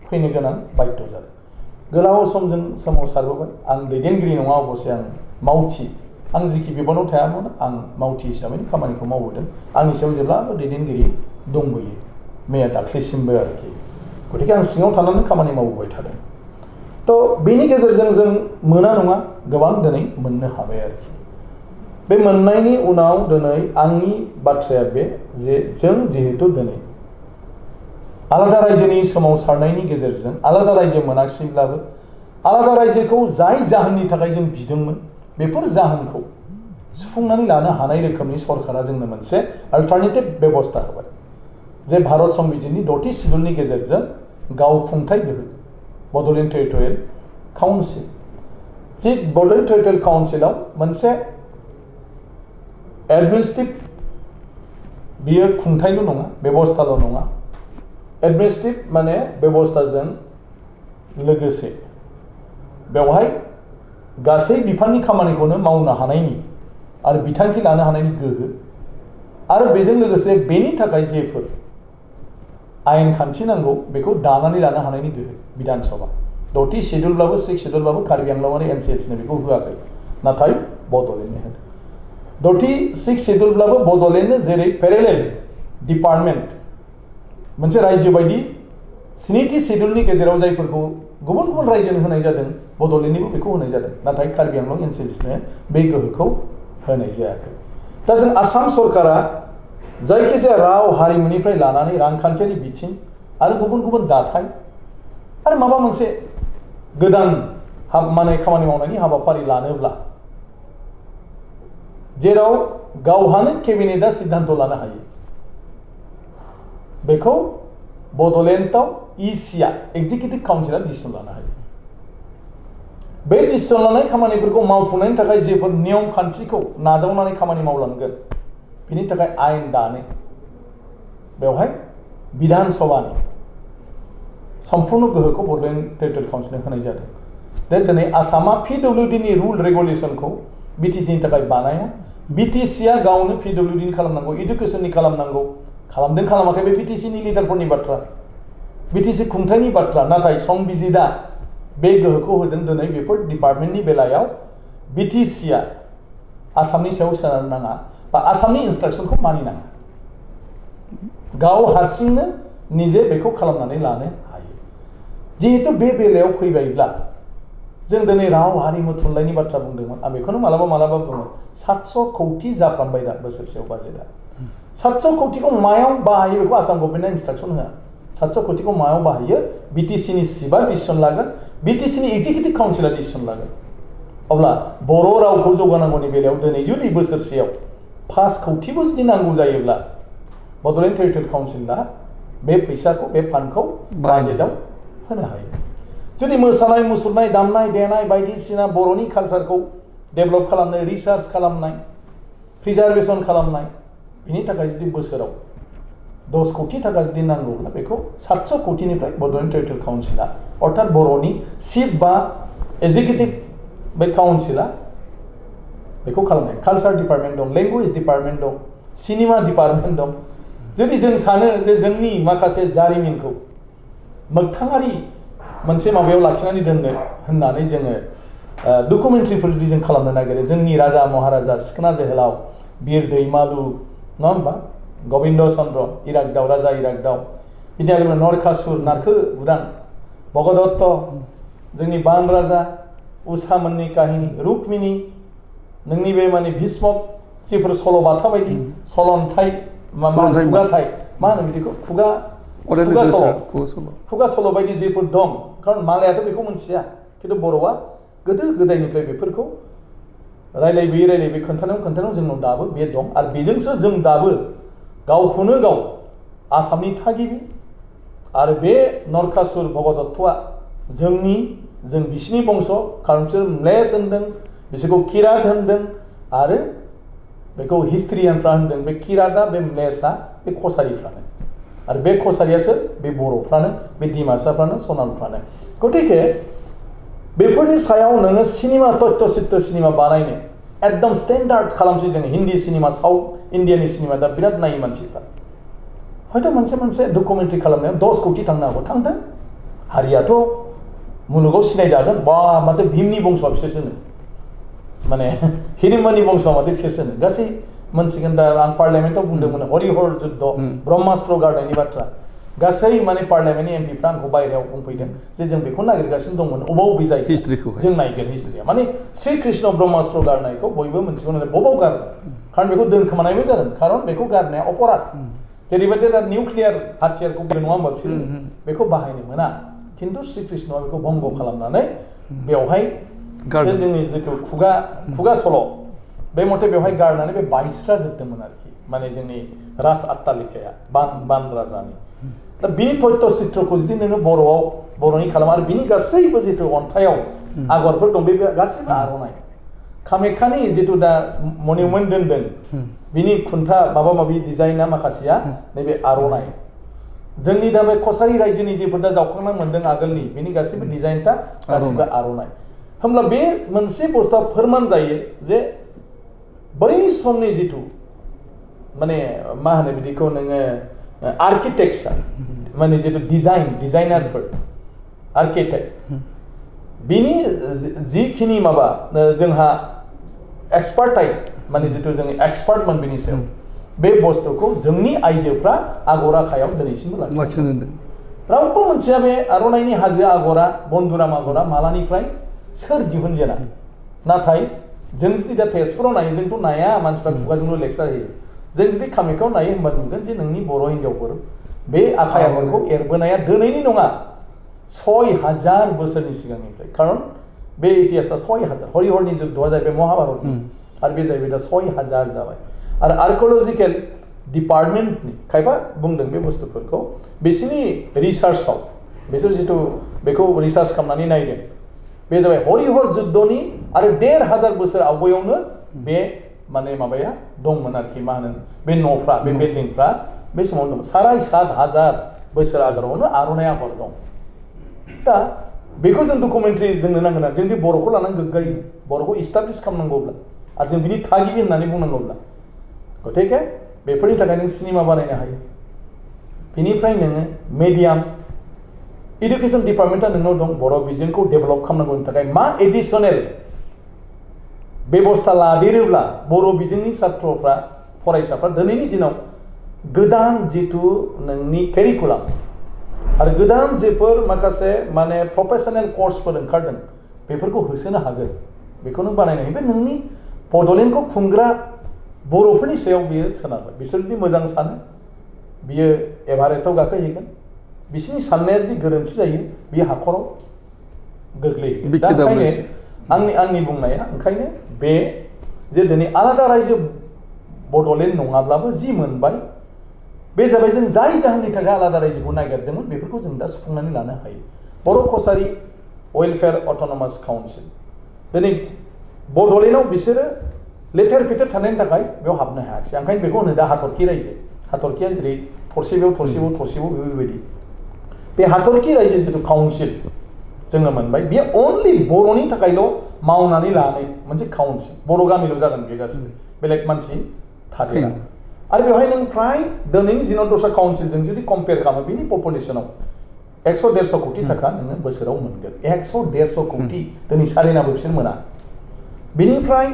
फैनो गोनां बाध्य जादों गोलाव समजों सोमावसारबोबाय आं दैदेनगिरि नङा अबस्से आं मावथि आं जिखि बिबानाव थायामोन आं मावथि हिसाबै खामानिखौ मावबोदों आंनि सायाव जेब्लाबो दैदेनगिरि दंबोयो मैया दाख्लैसिमबो आरोखि गतिके आं सिङाव थानानै खामानि मावबोबाय थादों थ' बेनि गेजेरजों जों मोना नङा गोबां दिनै मोननो हाबाय आरोखि बे मोननायनि उनाव दिनै आंनि बाथ्राया बे जे जों जिहेतु दिनै आलादा रायजोनि सोमावसारनायनि गेजेरजों आलादा रायजो मोनाखिसैब्लाबो आलादा रायजोखौ जाय जाहोननि थाखाय जों बिदोंमोन बेफोर जाहोनखौ सुफुंनानै लानो हानाय रोखोमनि सरकारा जोंनो मोनसे अल्टारनेटिभ बेबस्था होबाय जे भारत संबिजितनि 6थि सिडुलनि गेजेरजों गावखुंथाय गोहो बड'लेण्ड टेरिटरियेल काउन्सिल जि बड'लेण्ड टेरिटरियेल काउन्सिलाव मोनसे एडमिनिस्ट्रेटिभ बियो खुंथायल' नङा बेबस्थाल' नङा एडमिनिस्ट्रेटिभ माने बेबस्थाजों लोगोसे बेवहाय गासै बिफाननि खामानिखौनो मावनो हानायनि आरो बिथांखि लानो हानायनि गोहो आरो बेजों लोगोसे बेनि थाखाय जेफोर आयेन खान्थि नांगौ बेखौ दानानै लानो हानायनि गोहो बिधान सभा 6थि सिडुलब्लाबो 6 सिडुलब्लाबो कार्बि आंलं आरो NCLC बेखौ होआखै नाथाय बड'लेण्डनो होदों 6थि 6 सिडुलब्लाबो बड'लेण्डनो जेरै पेरेलेल डिपार्टमेन्ट मोनसे रायजो बायदि 7थि सिडुलनि गेजेराव जायफोरखौ गुबुन गुबुन रायजोनो होनाय जादों बड'लेण्डनिबो बेखौ होनाय जादों नाथाय कार्बि आंलं NCLCनो बे गोहोखौ होनाय जायाखै दा जों आसाम सरकारा जायखिजाया राव हारिमुनिफ्राय लानानै रांखान्थियारि बिथिं आरो गुबुन गुबुन दाथाय आरो माबा मोनसे गोदान माने खामानि मावनायनि हाबाफारि लानोब्ला जेराव गावहानो केबिनेटआ सिद्धान्त लानो हायो बेखौ बड'लेण्डआव इसिआ एग्जिकिउटिभ काउन्सिला डिसिसन लानो हायो बे डिसिसन लानाय खामानिफोरखौ मावफुंनायनि थाखाय जेफोर नियम खान्थिखौ नाजावनानै खामानि मावलांगोन बिनि थाखाय आयेन दानो बेवहाय बिधान सभानि सम्पूर्ण गोहोखौ बड'लेण्ड टेरिटरियेल काउन्सिलनो होनाय जादों दा दिनै आसामा PWD नि रुल रेगुलेसनखौ BTC नि थाखाय बानाया BTCआ गावनो PWD नि खालामनांगौ इडुकेसननि खालामनांगौ खालामदों खालामाखै बे BTC नि लिडारफोरनि बाथ्रा BTC खुंथायनि बाथ्रा नाथाय संबिजिदा बे गोहोखौ होदों दिनै बेफोर डिपार्टमेन्टनि बेलायाव BTCआ आसामनि सायाव सोनारनो नाङा बा आसामनि इन्सट्राक्सनखौ मानिनाङा गाव हारसिंनो निजे बेखौ खालामनानै लानो हायो जिहेतु बे बेलायाव फैबायब्ला जों दिनै राव हारिमु थुनलाइनि बाथ्रा बुंदोंमोन आं बेखौनो मालाबा बुङो 700 कौटि जाफ्रामबाय दा बोसोरसेयाव बाजेटआ 700 कौटिखौ मायाव बाहायो बेखौ आसाम गभर्नमेन्टआ इन्सट्राक्सन होआ 700 कौटिखौ मायाव बाहायो BTC नि सिबा डिसिसन लागोन BTC नि एग्जिकिउटिभ काउन्सिला डिसिसन लागोन अब्ला बर' रावखौ जौगानांगौनि बेलायाव दिनै जुदि बोसोरसेयाव 5 कौटिबो जुदि नांगौ जायोब्ला बड'लेण्ड टेरिटरियेल काउन्सिला बे फैसाखौ बे फान्डखौ बाजेटआव होनो हायो जुदि मोसानाय मुसुरनाय दामनाय देनाय बायदिसिना बर'नि कालचारखौ डेभेलप खालामनो रिसार्च खालामनाय प्रिजार्भेसन खालामनाय बिनि थाखाय जुदि बोसोराव 10 कौटि थाखा जुदि नांगौब्ला बेखौ 700 कौटिनिफ्राय बड'लेण्ड टेरिटरियेल काउन्सिला अर्थात बर'नि चिफ बा एक्जिकिउटिभ बे काउन्सिला बेखौ खालामनाय कालचार डिपार्टमेन्ट दं लेंगुवेज डिपार्टमेन्ट दं सिनेमा डिपार्टमेन्ट दं जुदि जों सानो जे जोंनि माखासे जारिमिनखौ मोगथाङारि मोनसे माबायाव लाखिनानै दोननो होननानै जोङो डकुमेन्टारिफोर जुदि जों खालामनो नागिरो जोंनि राजा महाराजा सिखोना जोहोलाव बिर दैमालु नङा होमबा गबिन्द चन्द्र इरागदाव राजा इरागदाव बिनि आगोल नरकासुर नारखो बुदां भगदत्त जोंनि बान राजा उषामोननि काहिनी रुक्मिणी नोंनि बे माने भीष्मक जिफोर सल'बाथा बायदि सलन्थाइ खुगाथाइ मा होनो बिदिखौ खुगा सल' बायदि जेफोर दं खारन मालायाथ' बेखौ मोनथिया खिन्थु बर'आ गोदो गोदायनिफ्राय बेफोरखौ रायलायबोयै खोन्थानायाव जोंनाव दाबो बे दं आरो बेजोंसो जों दाबो गावखौनो गाव आसामनि थागिबि आरो बे नरकासुर भगदत्तआ जों बिसिनि बंश खारन बिसोर म्लेस होनदों बिसोरखौ किरात होनदों आरो बेखौ हिस्ट्रियानफ्रा होनदों बे किरातआ बे म्लेसआ बे कसारिफ्रानो आरो बे कसारियासो बे बर'फ्रानो बे डिमासाफ्रानो सनालफ्रानो गतिके बेफोरनि सायाव नोङो सिनेमा तथ्य चित्र सिनेमा बानायनो एकदम स्टेन्डार्ड खालामसै जों हिन्दी सिनेमा साउथ इन्डियानि सिनेमा दा बिराद नायो मानसिफ्रा हयथ' मोनसे डकुमेन्टारि खालामनायाव 10 कौटि थांनो हागौ थांदों हारियाथ' मुलुगाव सिनायजागोन बा माथो भीमनि बंस'आ बिसोरसोनो माने हिरिम्बानि बंस'आ माथो बिसोरसोनो गासै मोनसिगोन दा आं पार्लियामेन्टआव बुंदोंमोन हरिहर जुद्ध ब्रह्मास्त्र गारनायनि बाथ्रा गासै माने पार्लियामेन्टनि एमपिफ्रा आंखौ बायरायाव बुंफैदों जे जों बेखौ नागिरगासिनो दंमोन अबाव बे जायो हिस्ट्रिखौ जों नायगोन हिस्ट्रिया माने श्री कृष्ण ब्रह्मास्त्र गारनायखौ बयबो मोनसिगौ नालाय बबाव गारदों खारन बेखौ दोनखोमानायबो जादों खारन बेखौ गारनाया अपराध जेरैबायदि दा निउक्लियार हाथियारखौ नङा होमबा बिसोर बेखौ बाहायनो मोना खिन्थु श्री कृष्णआ बेखौ भंग खालामनानै बेवहाय जोंनि जिथु खुगा सल' बे मथे बेवहाय गारनानै बे 22 जोबदोंमोन आरोखि माने जोंनि राज आट्टालिकाया बान राजानि दा बिनि तथ्य चित्रखौ जुदि नोङो बर'नि खालामा आरो बिनि गासैबो जिथु अन्थाइयाव आगरफोर दं बे गासैबो आर'नाइ कामाख्यानि जिथु दा मनिउमेन्ट दोनदों बिनि खुन्था माबा माबि डिजाइना माखासेया नैबे आर'नाइ जोंनि दा बे कसारि रायजोनि जेफोर दा जावखांना मोन्दों आगोलनि बिनि गासैबो डिजाइनफ्रा गासैबो आर'नाइ होमब्ला बे मोनसे बुस्थुआ फोरमान जायो जे बै समनि जिथु माने मा होनो बिदिखौ नोङो आर्किटेक्चार माने जिथु डिजाइनारफोर आर्किटेक्ट बिनि जिखिनि माबा जोंहा एक्सपार्ट टाइप माने जिथु जों एक्सपार्टमोन बिनि सायाव बे बुस्थुखौ जोंनि आइजोफ्रा आगर आखायाव दिनैसिमबो लाखिनो दोनदों रावबो मोनथिया बे आर'नाइनि हाजो आगरा बन्दुराम आगरा मालानिफ्राय सोर दिहुनजेना नाथाय जों जुदि दा तेजपुराव नायो जोंथ' नाया मानसिफ्रा खुगाजोंल' लेक्सार होयो जों जुदि कामाख्याव नायो होनबा नुगोन जे नोंनि बर' हिन्जावफोर बे आखाइ आगरखौ एरबोनाया दिनैनि नङा 6000 बोसोरनि सिगांनिफ्राय खारन बे इतिहासा 6000 हरिहरनि जुद्धआ जाहैबाय महाभारतनि आरो बे जाहैबाय दा 6000 जाबाय आरो आर्किअलजिकेल डिपार्टमेन्टनि खायफा बुंदों बे बुस्थुफोरखौ बिसिनि रिसार्चआव बिसोर जिथु बेखौ रिसार्च खालामनानै नायदों बे जाबाय हरिहर जुद्धनि आरो 1500 बोसोर आवगायावनो बे माने माबाया दंमोन आरोखि मा होनो बे न'फ्रा बे बिल्डिंफ्रा बे समाव दं 7,500 बोसोर आगोलावनो आर'नाइ आगर दं दा बेखौ जों डकुमेन्टारि जोंनो नांगोन आरो जों बे बर'खौ लानानै गोग्गायो बर'खौ इस्टाब्लिश खालामनांगौब्ला आरो जों बिनि थागिबि होननानै बुंनांगौब्ला गथिखे बेफोरनि थाखाय नों सिनेमा बानायनो हायो बेनिफ्राय नोङो मेडियाम इडुकेसन डिपार्टमेन्टआ नोंनाव दं बर' बिजोंखौ डेभेलप खालामनांगौनि थाखाय मा एडिसनेल बेबस्था लादेरोब्ला बर' बिजोंनि छात्रफ्रा फरायसाफ्रा दिनैनि दिनाव गोदान जिथु नोंनि केरिकुलाम आरो गोदान जेफोर माखासे माने प्रफेशनेल कर्सफोर ओंखारदों बेफोरखौ होसोनो हागोन बेखौ नों बानायनो हायो बे नोंनि बड'लेण्डखौ खुंग्रा बर'फोरनि सायाव बियो सोनारबाय बिसोर जुदि मोजां सानो बियो एभारेस्टआव गाखोहैगोन बिसिनि साननाया जुदि गोरोन्थि जायो बियो हाखराव गोग्लैयो दा ओंखायनो आंनि बुंनाया ओंखायनो बे जे दिनै आलादा रायजो बड'लेण्ड नङाब्लाबो जि मोनबाय बे जाबाय जों जाय जाहोननि थाखाय आलादा रायजोखौ नागिरदोंमोन बेफोरखौ जों दा सुफुंनानै लानो हायो बर' कसारि वेलफेयार अट'नमास काउन्सिल दिनै बड'लेण्डआव बिसोरो लेथेर फेथेर थानायनि थाखाय बेयाव हाबनो हायाखिसै ओंखायनो बेखौ होनो दा हाथरखि रायजो हाथरखिया जेरै थरसेबाव बेफोरबायदि बे हाथरखि रायजो जिथु काउन्सिल जोङो मोनबाय बेयो अनलि बर'नि थाखायल' मावनानै लानाय मोनसे काउन्सिल बर' गामिल' जागोन बे गासिबो बेलेग मानसि थादेरा आरो बेवहाय नों फ्राय दिनैनि दिनाव दस्रा काउन्सिलजों जुदि कम्पेयार खालामो बिनि पपुलेसनाव 100-150 कोटि थाखा नोङो बोसोराव मोनगोन 100-150 कोटि दिनै सारेनाबो बिसोर मोना बिनिफ्राय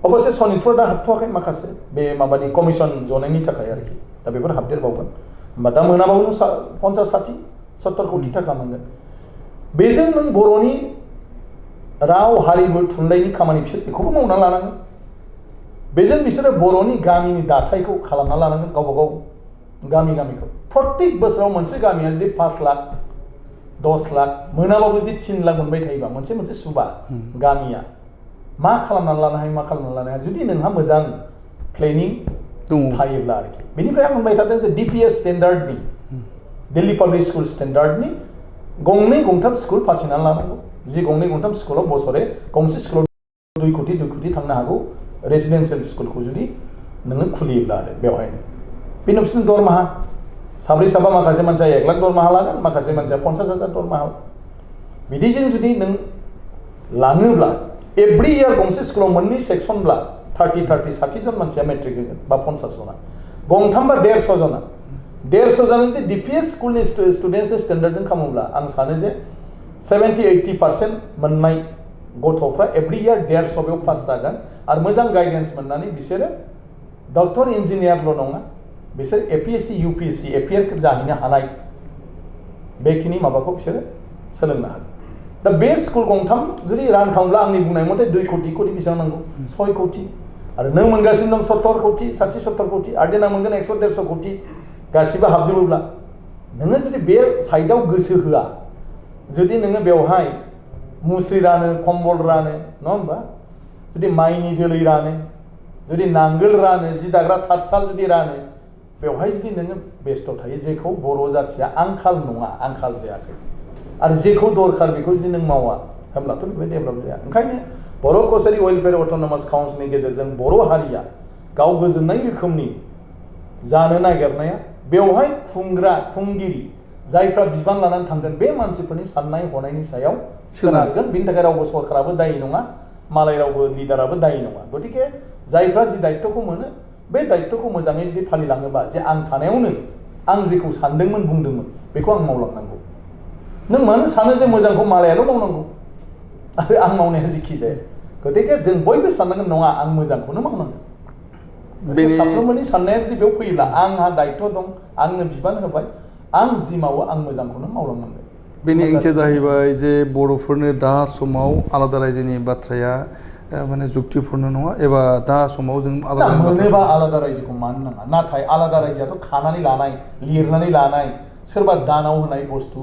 अबसे सनितफोर दा हाबथ'वाखै माखासे बे माबानि कमिसन जनायनि थाखाय आरोखि दा बेफोर हाबदेरबावगोन होमबा दा मोनाबावनो 50-60-70 कोटि थाखा मोनगोन बेजों नों बर'नि राव हारिमु थुनलाइनि खामानि बिसोर बेखौबो मावना लानांगोन बेजों बिसोरो बर'नि गामिनि दाथायखौ खालामना लानांगोन गावबा गाव गामिखौ प्रत्येक बोसोराव मोनसे गामिया जुदि 5 लाख 10 लाख मोनाबाबो जुदि 3 लाख मोनबाय थायोबा मोनसे सुबा गामिया मा खालामनानै लानो हायो मा खालामनानै लानो हाया जुदि नोंहा मोजां प्लेनिं थायोब्ला आरोखि बेनिफ्राय आं होनबाय थादों जे DPS स्टेन्डार्डनि दिल्ली पाब्लिक स्कुल स्टेन्डार्डनि 2-3 स्कुल फाथिनानै लानांगौ जि 2-3 स्कुलाव बोसोरे गंसे स्कुलाव 2 कोटि थांनो हागौ रेसिडेन्सियेल स्कुलखौ जुदि नोङो खुलियोब्ला आरो बेवहायनो बेनि बिसोरनि दरमाहा 7-8 माखासे मानसिया 1 लाख दरमाहा लागोन माखासे मानसिया 50,000 दरमाहा बिदिजों जुदि नों लाङोब्ला एभ्रि इयार गंसे स्कुलाव मोननै सेक्सनब्ला 30-60 जन मानसिया मेट्रिक होगोन बा 50 जना गंथामबा 150 जना 150 जना जुदि DPS स्कुलनि स्टुडेन्ट्सनि स्टेन्डार्डजों खालामोब्ला आं सानो जे 70-80% मोननाय गथ'फ्रा एभ्रि इयार 150 बेयाव पास जागोन आरो मोजां गाइडेन्स मोननानै बिसोरो डक्टर इन्जिनियारल' नङा बिसोर APSC UPSC APR जाहैनो हानाय बेखिनि माबाखौ बिसोरो सोलोंनो हागोन दा बे स्कुल गंथाम जुदि रान खालामब्ला आंनि बुंनाय मथे 2 कोटि बेसेबां नांगौ 6 कोटि आरो नों मोनगासिनो दं 70 कोटि 60-70 कोटि आरो देनां मोनगोन 100-150 कोटि गासिबो हाबजोबोब्ला नोङो जुदि बे साइडआव गोसो होआ जुदि नोङो बेवहाय मुस्रि रानो कम्बल रानो नङा होमबा जुदि माइनि जोलै रानो जुदि नांगोल रानो जि दाग्रा थाथसाल जुदि रानो बेवहाय जुदि नोङो बेस्थ' थायो जेखौ बर' जाथिया आंखाल नङा आंखाल जायाखै आरो जेखौ दरखार बेखौ जुदि नों मावा होमब्लाथ' बे डेभेलप जाया ओंखायनो बर' कसारि वेलफेयार अट'नमास काउन्सिलनि गेजेरजों बर' हारिया गाव गोजोननाय रोखोमनि जानो नागिरनाया बेवहाय खुंगिरि जायफ्रा बिबान लानानै थांगोन बे मानसिफोरनि साननाय हनायनि सायाव सोनारगोन बिनि थाखाय रावबो सरकाराबो दायि नङा मालाय रावबो लिडाराबो दायि नङा गतिके जायफ्रा जि दायित्वखौ मोनो बे दायित्वखौ मोजाङै जुदि फालिलाङोबा जे आं थानायावनो आं जेखौ सानदोंमोन बुंदोंमोन बेखौ आं मावलांनांगौ नों मानो सानो जे मोजांखौ मालायाल' मावनांगौ आरो आं मावनाया जिखि जाया गतिके जों बयबो साननांगोन नङा आं मोजांखौनो मावनांगोन साफ्रोमबोनि साननाया जुदि बेयाव फैयोब्ला आंहा दायित्व दं आंनो बिबान होबाय आं जि मावो आं मोजांखौनो मावलांनांगोन बेनि ओंथिया जाहैबाय जे बर'फोरनो दा समाव आलादा रायजोनि बाथ्राया माने जुक्तिपुर्ण नङा एबा दा समाव जों मोनोबा आलादा रायजोखौ मानो नाङा नाथाय आलादा रायजोआथ' खानानै लानाय लिरनानै लानाय सोरबा दानाव होनाय बुस्थु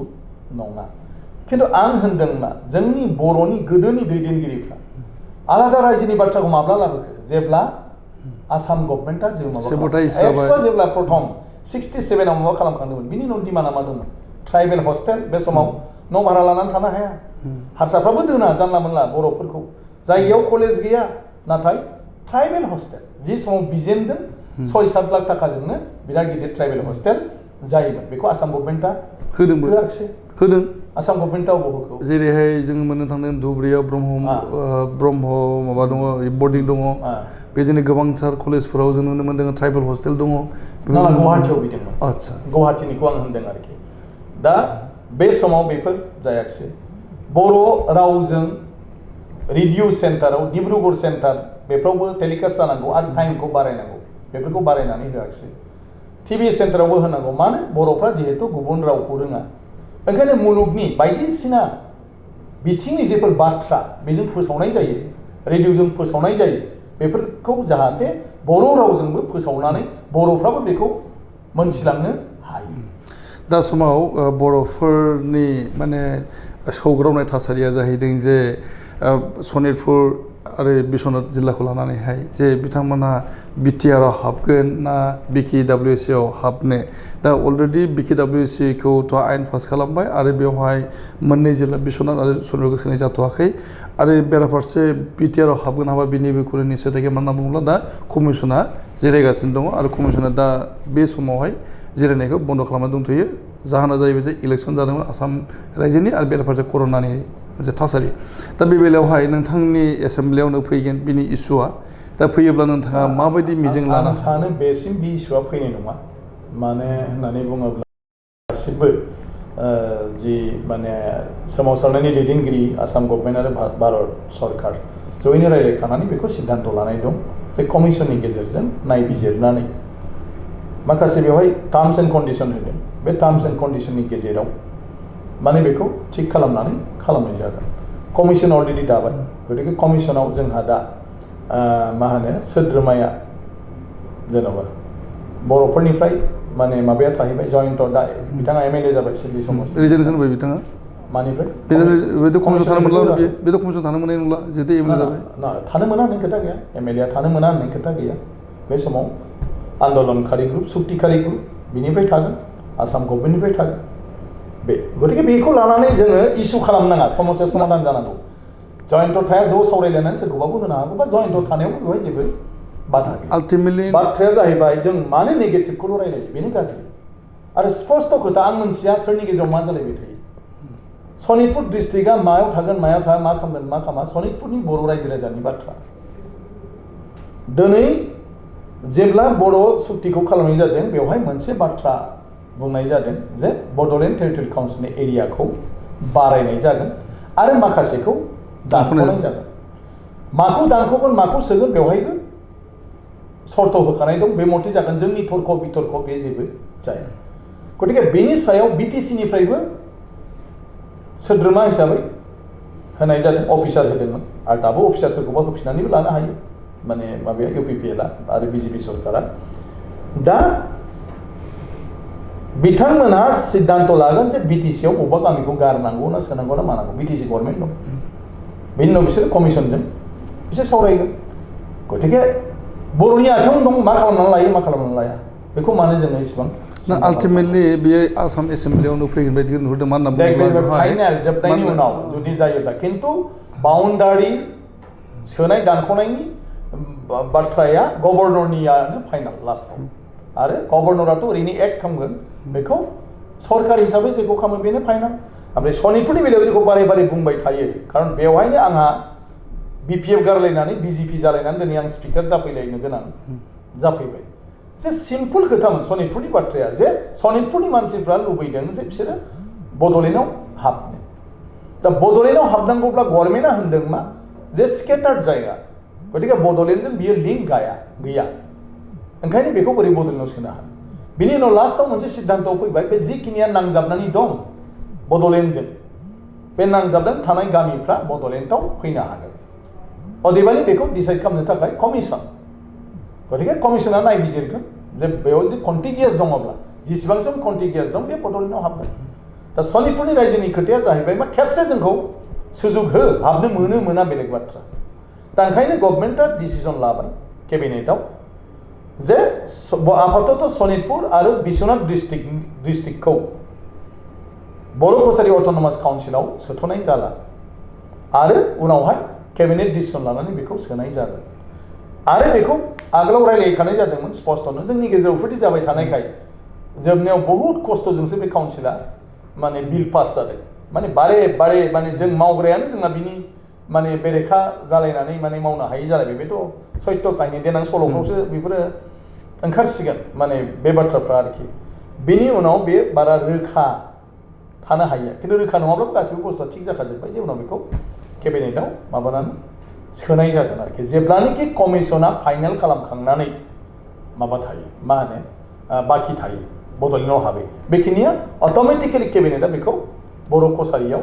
नङा खिन्थु आं होनदोंना जोंनि बर'नि गोदोनि दैदेनगिरिफ्रा आलादा रायजोनि बाथ्राखौ माब्ला लाबोखो जेब्ला आसाम गभर्नमेन्टआ जेबो माबा सेबथा हिसाबै एक्सट्रा जेब्ला प्रथम 67 आव माबा खालामखांदोंमोन बिनि उनाव डिमान्डआ मा दंमोन ट्राइबेल हस्टेल बे समाव न' भारा लानानै थानो हाया हारसाफ्राबो दोना जानला मोनला बर'फोरखौ जायगायाव कलेज गैया नाथाय ट्राइबेल हस्टेल जि समाव बिजेनदों 6-7 लाख थाखाजोंनो बिराद गिदिर ट्राइबेल हस्टेल जायोमोन बेखौ आसाम गभर्नमेन्टआ होदोंबो होआखिसै होदों आसाम गभर्नमेन्टआ अबावहोखौ जेरैहाय जों मोननो थांदों धुबुरियाव ब्रह्म माबा दङ बर्डिं दङ बेदिनो गोबांथार कलेजफोराव जों नुनो मोन्दों ट्राइबेल हस्टेल दङ गुवाहाटियाव बिदोंमोन आदसा गुवाहाटिनिखौ आं होनदों आरोखि दा बे समाव बेफोर जायाखिसै बर' रावजों रेडिअ सेन्टाराव डिब्रुगड़ सेन्टार बेफ्रावबो टेलिकास्ट जानांगौ आरो टाइमखौ बारायनांगौ बेफोरखौ बारायनानै होआखिसै टिभि सेन्टारावबो होनांगौ मानो बर'फ्रा जिहेतु गुबुन रावखौ रोङा ओंखायनो मुलुगनि बायदिसिना बिथिंनि जेफोर बाथ्रा बेजों फोसावनाय जायो रेडिअजों फोसावनाय जायो बेफोरखौ जाहाथे बर' रावजोंबो फोसावनानै बर'फ्राबो बेखौ मोनथिलांनो हायो दा समाव बर'फोरनि माने सौग्रावनाय थासारिया जाहैदों जे सनितपुर आरो बिश्वनाथ जिल्लाखौ लानानैहाय जे बिथांमोना बिटिआरआव हाबगोन ना बिकिडब्लिउसिआव हाबनो दा अलरेडि बिकिडब्लिउसिखौथ' आयेन पास खालामबाय आरो बेवहाय मोननै जिल्ला बिश्वनाथ आरो सनितपुरखौ सोनाय जाथ'वाखै आरो बेराफारसे बिटिआरआव हाबगोन हाबा बिनिबो खुनु निस्सय थायो मानो होनना बुङोब्ला दा कमिसना जिरायगासिनो दङ आरो कमिसना दा बे समावहाय जिरायनायखौ बन्द' खालामना दंथ'यो जाहोना जाहैबाय जे इलेक्सन जादोंमोन आसाम रायजोनि आरो बेराफारसे कर'नानि मोनसे थासारि दा बे बेलायावहाय नोंथांनि एसेम्ब्लियावनो फैगोन बिनि इस्युआ दा फैयोब्ला नोंथाङा माबायदि मिजिं लानो सानो बेसिम बे इस्युआ फैनाय नङा मानो होननानै बुङोब्ला गासिबो जि माने सोमावसारनायनि दैदेनगिरि आसाम गभर्नमेन्ट आरो भारत सरकार जयैनो रायज्लायखानानै बेखौ सिद्धान्त लानाय दं जे कमिसननि गेजेरजों नायबिजिरनानै माखासे बेवहाय टार्म्स एन्ड कन्डिसन होदों बे टार्म्स एन्ड कन्डिसननि गेजेराव माने बेखौ थिग खालामनानै खालामनाय जागोन कमिसन अलरेडि दाबाय गतिके कमिसनाव जोंहा दा मा होनो सोद्रोमाया जेन'बा बर'फोरनिफ्राय माने माबाया थाहैबाय जयन्त दा बिथाङा एमएलए जाबाय सिडली समस्ति रिजार्भेसन होबाय बिथाङा मानिफ्राय बेथ' कमिसन थानो मोनला बेथ' कमिसन थानो मोननाय नंला जिहेतु एमएलए जाबाय थानो मोना होननाय खोथा गैया एमएलए थानो मोना होननाय खोथा गैया बे समाव आन्दलनखारि ग्रुप सुक्तिखारि ग्रुप बिनिफ्राय थागोन आसाम गभर्नमेन्टनिफ्राय थागोन बे गतिके बेखौ लानानै जोङो इस्यु खालामनाङा समस्या समाधान जानांगौ जयन्त थाया ज' सावरायलायनानै सोरखौबाबो होनो हागौ बा जयन्त थानायावबो बेवहाय जेबो बाधा गैया आल्टिमेटलि बाथ्राया जाहैबाय जों मानो नेगेटिभखौल' रायलायो बेनो गाज्रि आरो स्पष्ट खोथा आं मोनथिया सोरनि गेजेराव मा जालायबाय थायो सनितपुर डिस्ट्रिक्टआ मायाव थागोन मायाव थाया मा खालामगोन मा खालामा सनितपुरनि बर' रायजो राजानि बाथ्रा दिनै जेब्ला बर' सुक्तिखौ खालामनाय जादों बेवहाय मोनसे बाथ्रा बुंनाय जादों जे बड'लेण्ड टेरिटरियेल काउन्सिलनि एरियाखौ बारायनाय जागोन आरो माखासेखौ दानख'नाय जागोन माखौ दानख'गोन माखौ सोगोन बेवहायबो सर्त होखानाय दं बे मथे जागोन जोंनि तर्क बितर्क बे जेबो जाया गतिके बेनि सायाव बिटिसिनिफ्रायबो सोद्रोमा हिसाबै होनाय जादों अफिसार होदोंमोन आरो दाबो अफिसार सोरखौबा होफिननानैबो लानो हायो माने माबाया इउपिपिएलआ आरो बिजेपि सरकारा दा बिथांमोनहा सिद्धान्त लागोन जे बिटिसिआव बबेबा गामिखौ गारनांगौ ना सोनांगौ ना मानांगौ बिटिसि गभर्नमेन्ट दं बेनि उनाव बिसोर कमिसनजों बिसोर सावरायगोन गतिके बर'नि आखायावनो दं मा खालामनानै लायो मा खालामनानै लाया बेखौ मानो जोङो इसेबां आल्टिमेटलि बेयो आसाम एसेम्ब्लियावनो फैगोन बायदि नुहुरदों मानो होनना बुङोब्ला फाइनाल जोबनायनि उनाव जुदि जायोब्ला खिन्थु बाउन्डारि सोनाय दानख'नायनि बाथ्राया गभर्नरनियानो फाइनाल लास्टआव आरो गभर्नराथ' ओरैनो एक्ट खालामगोन बेखौ सरकार हिसाबै जेखौ खालामो बेनो फाइनाल ओमफ्राय सनितपुरनि बेलायाव जेखौ बारे बारे बुंबाय थायो खारन बेवहायनो आंहा बिपिएफ गारलायनानै बिजेपि जालायनानै दिनै आं स्पिकार जाफैलायनो गोनां जाफैबाय जे सिम्पल खोथामोन सनितपुरनि बाथ्राया जे सनितपुरनि मानसिफ्रा लुबैदों जे बिसोरो बड'लेण्डआव हाबनो दा बड'लेण्डआव हाबनांगौब्ला गभर्नमेन्टआ होनदों मा जे स्केटार्ड जायगा गतिके बड'लेण्डजों बियो लिंक गैया ओंखायनो बेखौ बोरै बड'लेण्डआव सोनो हानो बिनि उनाव लास्टआव मोनसे सिद्धान्तआव फैबाय बे जिखिनिया नांजाबनानै दं बड'लेण्डजों बे नांजाबनानै थानाय गामिफ्रा बड'लेण्डआव फैनो हागोन अदेबानि बेखौ डिसाइड खालामनो थाखाय कमिसन गतिके कमिसना नायबिजिरगोन जे बेयाव जुदि कन्टिगियास दङब्ला जेसेबांसिम कन्टिगियास दं बे बड'लेण्डआव हाबगोन दा सनितपुरनि रायजोनि खोथाया जाहैबाय मा खेबसे जोंखौ सुजुग हो हाबनो मोनो मोना बेलेग बाथ्रा दा ओंखायनो गभर्नमेन्टआ डिसिजन लाबाय केबिनेटआव जे आपातत सनितपुर आरो बिश्वनाथ डिस्ट्रिक्टखौ बर' कसारी अट'नमास काउन्सिलाव सोथ'नाय जाला आरो उनावहाय केबिनेट डिसिसन लानानै बेखौ सोनाय जागोन आरो बेखौ आगोलाव रायलायखानाय जादोंमोन स्पष्टनो जोंनि गेजेराव बेफोरदि जाबाय थानायखाय जोबनायाव बहुद खस्थ'जोंसो बे काउन्सिला माने बिल पास जादों माने बारे बारे माने जों मावग्रायानो जोंना बिनि माने बेरेखा जालायनानै माने मावनो हायि जालायबाय बेथ' सत्य काहिनी देनां सल'फ्रावसो बेफोरो ओंखारसिगोन माने बे बाथ्राफ्रा आरोखि बेनि उनाव बे बारा रोखा थानो हायो खिन्थु रोखा नङाब्लाबो गासिबो बुस्थुआ थिग जाखाजोब्बाय जे उनाव बेखौ केबिनेटआव माबानानै सोनाय जागोन आरोखि जेब्लानोखि कमिसना फाइनाल खालामखांनानै माबा थायो मा होनो बाखि थायो बड'लेण्डआव हाबै बेखिनिया अट'मेटिकेलि केबिनेटआ बेखौ बर' कसारियाव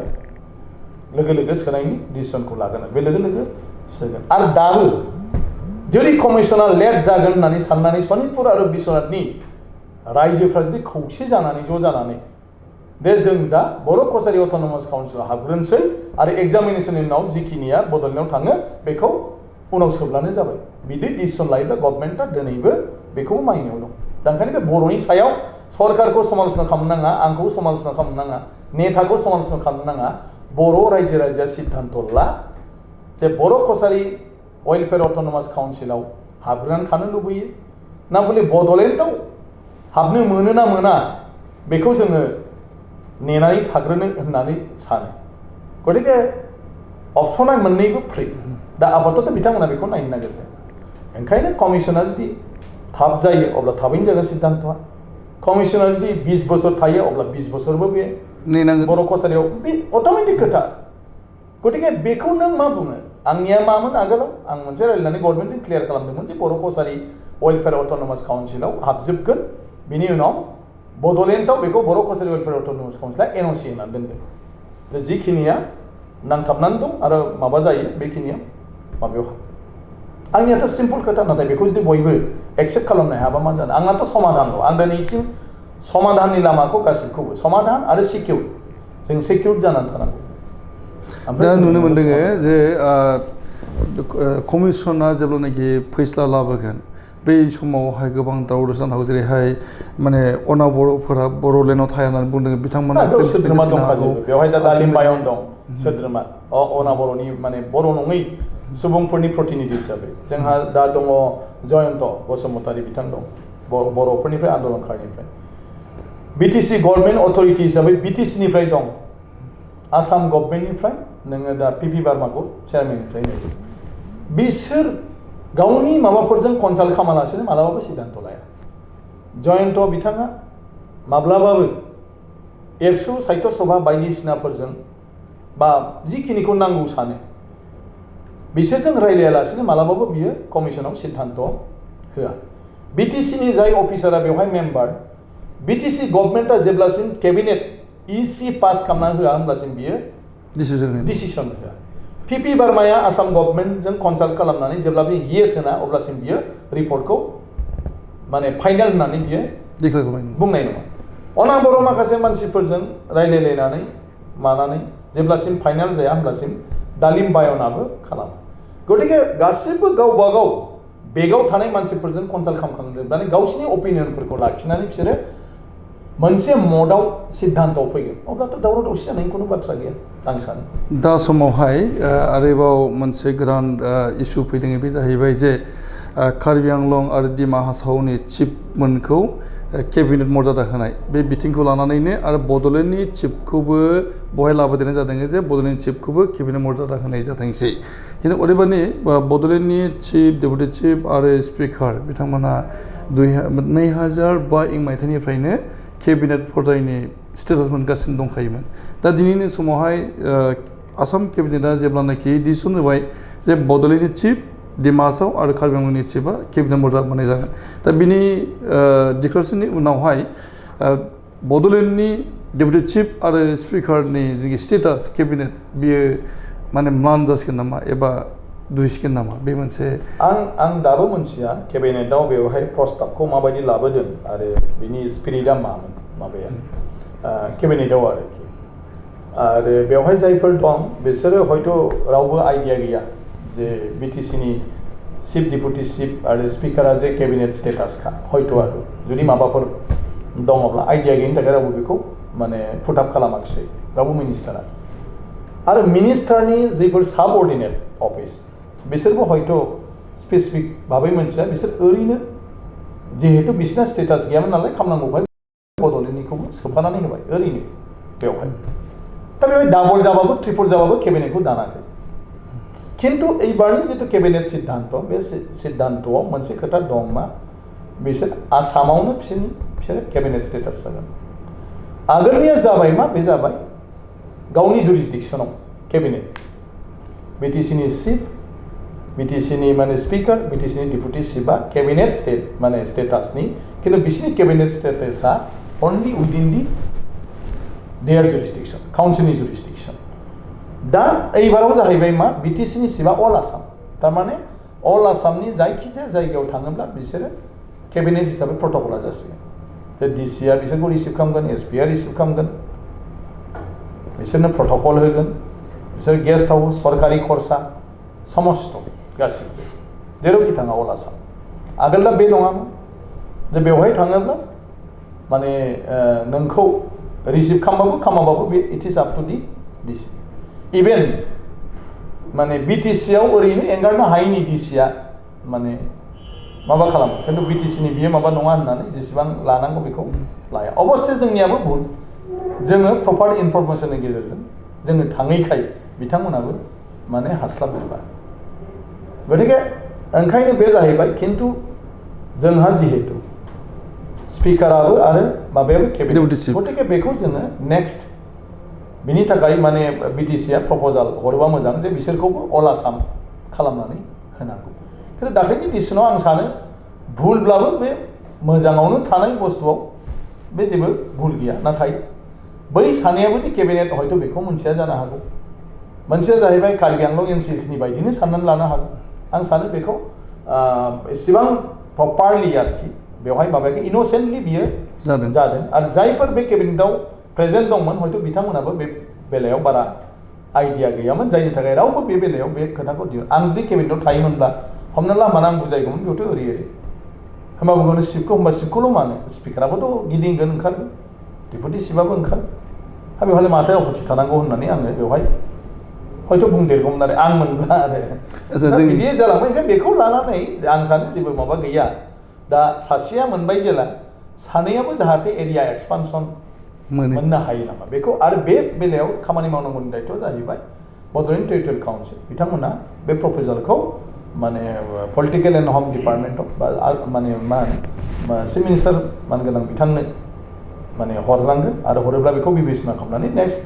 लोगो लोगो सोनायनि डिसिसनखौ लागोन बे लोगो लोगो सोगोन आरो दाबो जुदि कमिसना लेट जागोन होननानै साननानै सनितपुर आरो बिश्वनाथनि रायजोफ्रा जुदि खौसे जानानै ज' जानानै दे जों दा बर' कसारी अट'नमास काउन्सिलाव हाबग्रोनोसै आरो एग्जामिनेसननि उनाव जिखिनिया बड'लेण्डआव थाङो बेखौ उनाव सोब्लानो जाबाय बिदि डिसिसन लायोब्ला गभर्नमेन्टआ दिनैबो बेखौबो मानिनायाव दं दा ओंखायनो बे बर'नि सायाव सरकारखौ समालोचना खालामनो नाङा आंखौ समालोचना खालामनो नाङा नेताखौ समालोचना खालामनो नाङा बर' रायजो राजाया सिद्धान्त ला जे बर' कसारी वेलफेयार अट'नमास काउन्सिलाव हाबग्रोनानै थानो लुबैयो ना बले बड'लेण्डआव हाबनो मोनो ना मोना बेखौ जोङो नेनानै थाग्रोनो होननानै सानो गतिके अपसना मोननैबो फ्रि दा आपातत बिथांमोना बेखौ नायनो नागिरदों ओंखायनो कमिसना जुदि थाब जायो अब्ला थाबैनो जागोन सिद्धान्तआ कमिसना जुदि 20 बोसोर थायो अब्ला 20 बोसोरबो बे बर' कसारियाव बे अट'मेटिक खोथा गतिके बेखौ नों मा बुङो आंनिया मामोन आगोलाव आं मोनसे रायलायनानै गभर्नमेन्टजों क्लियार खालामदोंमोन जे बर' कसारी वेलफेयार अट'नमास काउन्सिलाव हाबजोबगोन बिनि उनाव बड'लेण्डआव बेखौ बर' कसारी वेलफेयार अट'नमास काउन्सिला एनअसि होनानै दोनगोन दा जिखिनिया नांथाबनानै दं आरो माबा जायो बेखिनिया माबायाव आंनियाथ' सिम्पल खोथा नाथाय बेखौ जुदि बयबो एक्सेप्ट खालामनो हायाबा मा जानो आंनाथ' समाधान दं आं दिनैसिम समाधाननि लामाखौ गासिबखौबो समाधान आरो सिकिउर जों सिकिउर जानानै थानांगौ दा नुनो मोनदों जे कमिसना जेब्लानाखि फैसला लाबोगोन बै समावहाय गोबां दावराव जानो हागौ जेरैहाय माने अना बर'फोरा बर'लेण्डआव थाया होननानै बुंदों बिथांमोना सोद्रोमा दंखाजोबो बेवहाय दा दालिम बायन दं सोद्रोमा अना बर'नि माने बर' नङै सुबुंफोरनि प्रतिनिधि हिसाबै जोंहा दा दङ जयन्त बसुमतारी बिथां दं बर'फोरनिफ्राय आन्दलनखारिनिफ्राय बिटिसि गभर्नमेन्ट अथरिटि हिसाबै बिटिसिनिफ्राय दं आसाम गभर्नमेन्टनिफ्राय नोङो दा पिपि बार्माखौ चेयारमेन हिसाबै नायदों बिसोर गावनि माबाफोरजों कनसाल्ट खालामालासिनो मालाबाबो सिद्धान्त लाया जयन्त बिथाङा माब्लाबाबो एबसु साहित्य सभा बायदिसिनाफोरजों बा जिखिनिखौ नांगौ सानो बिसोरजों रायलायालासिनो मालाबाबो बियो कमिसनाव सिद्धान्त होआ बिटिसिनि जाय अफिसारा बेवहाय मेम्बार बिटिसि गभर्नमेन्टआ जेब्लासिम केबिनेट इसि पास खालामना होआ होमब्लासिम बियो डिसिसन होआ पिपि बार्माया आसाम गभर्नमेन्टजों कनसाल्ट खालामनानै जेब्ला बे येस होना अब्लासिम बियो रिपर्टखौ माने फाइनाल होननानै बियो बुंनाय नङा अना बर' माखासे मानसिफोरजों रायलायलायनानै मानानै जेब्लासिम फाइनाल जाया होमब्लासिम दालिम बायनाबो खालामो गतिके गासिबो गावबा गाव बेगाव थानाय मानसिफोरजों कनसाल्ट खालामखांजोबनानै गावसिनि अपिनियनफोरखौ लाखिनानै बिसोरो मोनसे मदाव सिद्धान्तआव फैगोन अब्लाथ' दावराव दावसि जानायनि खुनु बाथ्रा गैया आं सानो दा समावहाय आरोबाव मोनसे गोदान इस्यु फैदों बे जाहैबाय जे कार्बि आंलं आरो डिमा हासावनि चिफमोनखौ केबिनेट मर्यादा होनाय बे बिथिंखौ लानानैनो आरो बड'लेण्डनि चिफखौबो बहाय लाबोदेरनाय जादों जे बड'लेण्ड चिफखौबो केबिनेट मर्यादा होनाय जाथोंसै खिन्थु अदेबानि बड'लेण्डनि चिफ डेपुटि चिफ आरो स्पिकार बिथांमोना 2005 मायथाइनिफ्रायनो केबिनेट पर्यायनि स्टेटास मोनगासिनो दंखायोमोन दा दिनैनि समावहाय आसाम केबिनेटआ जेब्लानाखि डिसिसन होबाय जे बड'लेण्डनि चिफ डिमा हासाव आरो कार्बि आंलंनि चिफआ केबिनेट मर्यादा मोननाय जागोन दा बिनि डिक्लारेसननि उनावहाय बड'लेण्डनि डेपुटि चिफ आरो स्पिकारनि जोंनि स्टेटास केबिनेट बियो माने मान जासिगोन नामा एबा दुइसिगोन नामा बे मोनसे आं दाबो मोनथिया केबिनेटआव बेवहाय प्रस्ताबखौ माबायदि लाबोदों आरो बिनि स्पिरिटआ मामोन माबाया केबिनेटआव आरो बेवहाय जायफोर दं बिसोरो हयथ' रावबो आइडिया गैया जे बिटिसिनि चिफ डिपुटि चिफ आरो स्पिकारा जे केबिनेट स्टेटासखा हयथ' आरो जुदि माबाफोर दङब्ला आइडिया गैयिनि थाखाय रावबो बेखौ माने पुटआप खालामाखिसै रावबो मिनिस्टारा आरो मिनिस्टारनि जिफोर साबअर्डिनेट अफिस बिसोरबो हयथ' स्पेसिफिक भाबै मोनथिया बिसोर ओरैनो जिहेतु बिसिना स्टेटास गैयामोन नालाय खालामनांगौखाय बड'लेण्डनिखौबो सोफानानै होबाय ओरैनो बेवहाय दा बेवहाय डाबल जाबाबो ट्रिपल जाबाबो केबिनेटखौ दानाखै खिन्थु एइबारनि जितु केबिनेट सिद्धान्त बे सिद्धान्तआव मोनसे खोथा दं मा बिसोर आसामावनो बिसोरो केबिनेट स्टेटास जागोन आगोलनिया जाबाय मा बे जाबाय गावनि जुरिसडिक्सनाव केबिनेट बिटिसिनि चिफ बिटिसिनि माने स्पिकार बिटिसिनि डिपुटि चिफआ केबिनेट स्टेट माने स्टेटासनि खिन्थु बिसिनि केबिनेट स्टेटासा अनलि उइदिन दि देयार जुरिसडिक्सन काउन्सिलनि जुरिसडिक्सन दा एइबाराव जाहैबाय मा बिटिसिनि चिफआ अल आसाम थारमाने अल आसामनि जायखिजाया जायगायाव थाङोब्ला बिसोरो केबिनेट हिसाबै प्रट'कला जासिगोन जे डिसिआ बिसोरखौ रिसिभ खालामगोन एसपिआ रिसिभ खालामगोन बिसोरनो प्रट'कल होगोन बिसोर गेस्ट हाउस सरकारि खरसा समस्त गासिबो जेरावखि थाङा अल आसाम आगोलना बे नङामोन जे बेवहाय थाङोब्ला माने नोंखौ रिसिभ खालामाबाबो बे it is up to the DC even माने बिटिसिआव ओरैनो एंगारनो हायैनि डिसिआ माने माबा खालामो खिन्थु बिटिसिनि बियो माबा नङा होननानै जेसेबां लानांगौ बेखौ लाया अबस्से जोंनियाबो भुल जोङो प्रपार इनफरमेसननि गेजेरजों जोङो थाङैखाय बिथांमोनाबो माने हास्लाबजोबा गतिके ओंखायनो बे जाहैबाय खिन्थु जोंहा जिहेतु स्पिकाराबो आरो माबायाबो केबिनेट गतिके बेखौ जोङो नेक्स्ट बिनि थाखाय माने बिटिसिआ प्रप'जाल हरोबा मोजां जे बिसोरखौबो अल आसाम खालामनानै होनांगौ खिन्थु दाख्लैनि डिसिसनाव आं सानो भुलब्लाबो बे मोजाङावनो थानाय बुस्थुआव बे जेबो भुल गैया नाथाय बै सानैयाबो दि केबिनेट हयथ' बेखौ मोनथिया जानो हागौ मोनसेया जाहैबाय कार्बि आंलं एनसिएसनि बायदिनो साननानै लानो हागौ आं सानो बेखौ एसेबां प्रपारलि आरोखि बेवहाय माबायाखै इन'सेन्टलि बियो जादों आरो जायफोर बे केबिनेटआव प्रेजेन्ट दंमोन हयथ' बिथांमोनाबो बे बेलायाव बारा आइडिया गैयामोन जायनि थाखाय रावबो बे बेलायाव बे खोथाखौ दिहुन आं जुदि केबिनेटआव थायोमोनब्ला हमना ला होमबाना आं बुजायगौमोन बेयावथ' ओरै होमबा बुंगोन चिफखौ होमबा चिफखौल' मानो स्पिकाराबोथ' गिदिंगोन ओंखारगोन डिपुटि चिफआबो ओंखारो हा बेवहाय माथो अपथि थानांगौ होननानै आङो बेवहाय हयथ' बुंदेरगौमोन आरो आं मोनब्ला आरो बिदि जालांबाय ओंखायनो बेखौ लानानै आं सानो जेबो माबा गैया दा सासेया मोनबाय जेला सानैयाबो जाहाथे एरिया एक्सपानसन मोननो हायो नामा बेखौ आरो बे बेलायाव खामानि मावनांगौनि दायथ'आ जाहैबाय बड'लेण्ड टेरिटरियेल काउन्सिल बिथांमोना बे प्रप'जालखौ माने पलिटिकेल एन्ड हम डिपार्टमेन्टआव बा माने मा होनो चिफ मिनिस्टार मान गोनां बिथांनो माने हरनांगोन आरो हरोब्ला बेखौ बिबेचना खालामनानै नेक्स्ट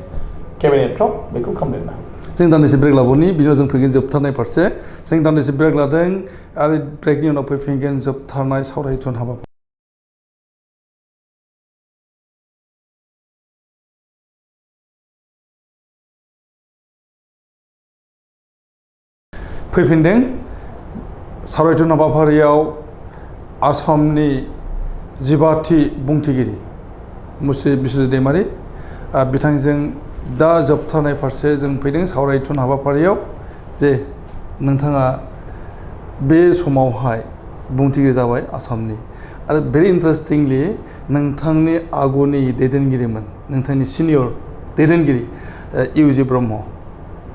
केबिनेटफ्राव बेखौ खालामदेरनो हागोन जों दान्दिसे ब्रेक लाबावनि बिनि उनाव जों फैगोन जोबथारनाय फारसे जों दान्दिसे ब्रेक लादों आरो ब्रेकनि उनाव फैफिनगोन जोबथारनाय सावरायथुन हाबाफारि फैफिनदों सावरायथुन हाबाफारियाव आसामनि 12थि बुंथिगिरि मुस्रि बिस्वजित दैमारि बिथांजों दा जोबथारनाय फारसे जों फैदों सावरायथुन हाबाफारियाव जे नोंथाङा बे समावहाय बुंथिगिरि जाबाय आसामनि आरो भेरि इन्टारेस्टिंलि नोंथांनि आगुनि दैदेनगिरिमोन नोंथांनि सिनियर दैदेनगिरि इउजि ब्रह्म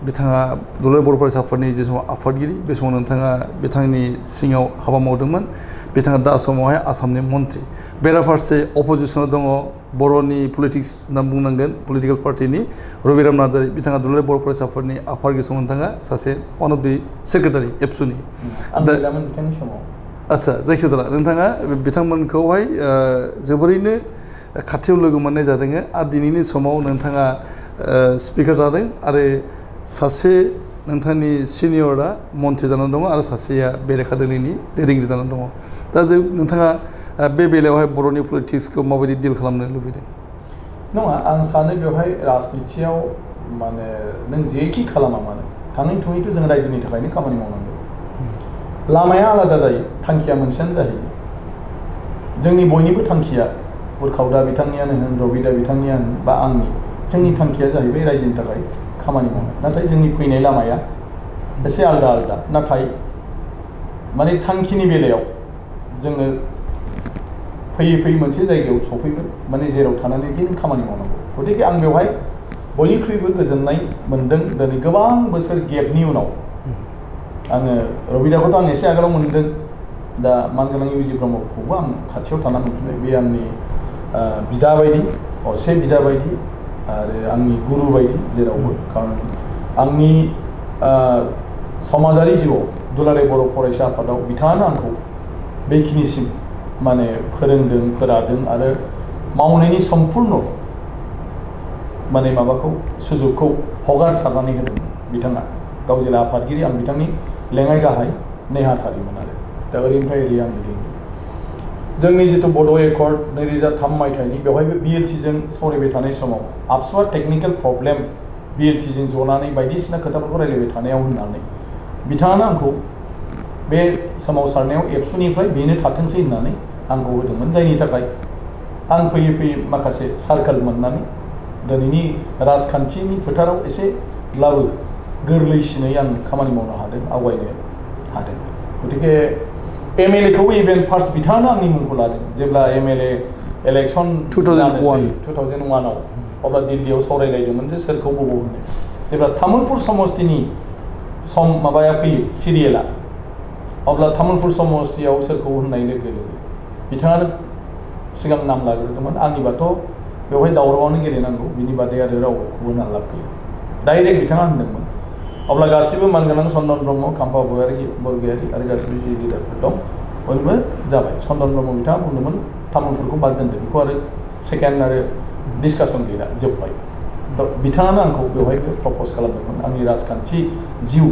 बिथाङा दुलाराय बर' फरायसा आफादनि जे समाव आफादगिरि बे समाव नोंथाङा बिथांनि सिङाव हाबा मावदोंमोन बिथाङा दा समावहाय आसामनि मन्त्रि बेराफारसे अपोजिसनाव दङ बर'नि पलिटिक्स होनना बुंनांगोन पलिटिकेल पार्टिनि रबिराम नार्जारि बिथाङा दुलाराय बर' फरायसा आफादनि आफादगिरि समाव नोंथाङा सासे वान अफ दि सेक्रेटारि एबसुनि आदसा जायखिजाया नोंथाङा बिथांमोनखौहाय जोबोरैनो खाथियाव लोगो मोननाय जादों आरो दिनैनि समाव नोंथाङा स्पिकार जादों आरो सासे नोंथांनि सिनियरा मन्त्रि जानानै दङ आरो सासेया बेरेखा दोलोनि दैदेनगिरि जानानै दङ दा जों नोंथाङा बे बेलायावहाय बर'नि पलिटिक्सखौ माबायदि डिल खालामनो लुबैदों नङा आं सानो बेवहाय राजनितियाव माने नों जेखि खालामा मानो थाङै थुङैथ' जों रायजोनि थाखायनो खामानि मावनांगौ लामाया आलादा जायो थांखिया मोनसेयानो जायो जोंनि बयनिबो थांखिया बुरखावदा बिथांनियानो होन रबिदा बिथांनियानो बा आंनि जोंनि थांखिया जाहैबाय रायजोनि थाखाय खामानि मावनाय नाथाय जोंनि फैनाय लामाया एसे आलदा नाथाय माने थांखिनि बेलायाव जोङो फैयै फैयै मोनसे जायगायाव सफैबाय माने जेराव थानानै नों खामानि मावनांगौ गतिके आं बेवहाय बयनिख्रुइबो गोजोननाय मोन्दों दिनै गोबां बोसोर गेपनि उनाव आङो रबिदाखौथ' आं एसे आगोलाव मोनदों दा मानगोनां इउ जि ब्रह्मखौबो आं खाथियाव थानानै मोनफिनबाय बे आंनि बिदा बायदि असे बिदा बायदि आरो आंनि गुरु बायदि जेरावबो खारन आंनि समाजारि जिउआव दुलाराय बर' फरायसा आफादाव बिथाङानो आंखौ बेखिनिसिम माने फोरोंदों फोरादों आरो मावनायनि सम्पुर्ण माने माबाखौ सुजुगखौ हगारसारनानै होदों बिथाङा गाव जेला आफादगिरि आं बिथांनि लेङाइ गाहाय नेहाथारिमोन आरो दा ओरैनिफ्राय ओरै आं जोंनि जिथु बड' एकर्ड 2003 मायथाइनि बेवहायबो BLTजों सावरायबाय थानाय समाव आबसुआ टेकनिकेल प्रब्लेम BLTजों जनानै बायदिसिना खोथाफोरखौ रायलायबाय थानायाव होननानै बिथाङानो आंखौ बे सोमावसारनायाव एबसुनिफ्राय बेनो थाथोंसै होननानै आंखौ होदोंमोन जायनि थाखाय आं फैयै फैयै माखासे सार्कोल मोननानै दिनैनि राजखान्थिनि फोथाराव एसेब्लाबो गोरलैसिनै आं खामानि मावनो हादों आवगायनो हादों गतिके MLA खौबो इभेन फार्स्ट बिथाङानो आंनि मुंखौ लादों जेब्ला MLA इलेक्सन 2001आव अब्ला दिल्लीयाव सावरायलायदोंमोन जे सोरखौ बबाव होनो जेब्ला तामुलपुर समस्तिनि माबाया फैयो सिरियेला अब्ला तामुलपुर समस्तियाव सोरखौ होननाय लोगो लोगो बिथाङानो सिगां नाम लाग्रोदोंमोन आंनिबाथ' बेवहाय दावरावआनो गेलेनांगौ बिनि बादै आरो रावखौबो होनानै लाब गैया डाइरेक्ट बिथाङा होनदोंमोन अब्ला गासिबो मानगोनां चन्दन ब्रह्म काम्फा बरगयारी आरो गासिबो जि लिडारफोर दं बयबो जाबाय चन्दन ब्रह्म बिथाङा बुंदोंमोन तामुलपुरखौ बाद दोनदो बेखौ आरो सेकेन्ड आरो डिसकासन गैला जोब्बाय बिथाङानो आंखौ बेवहायबो प्रप'ज खालामदोंमोन आंनि राजखान्थि जिउ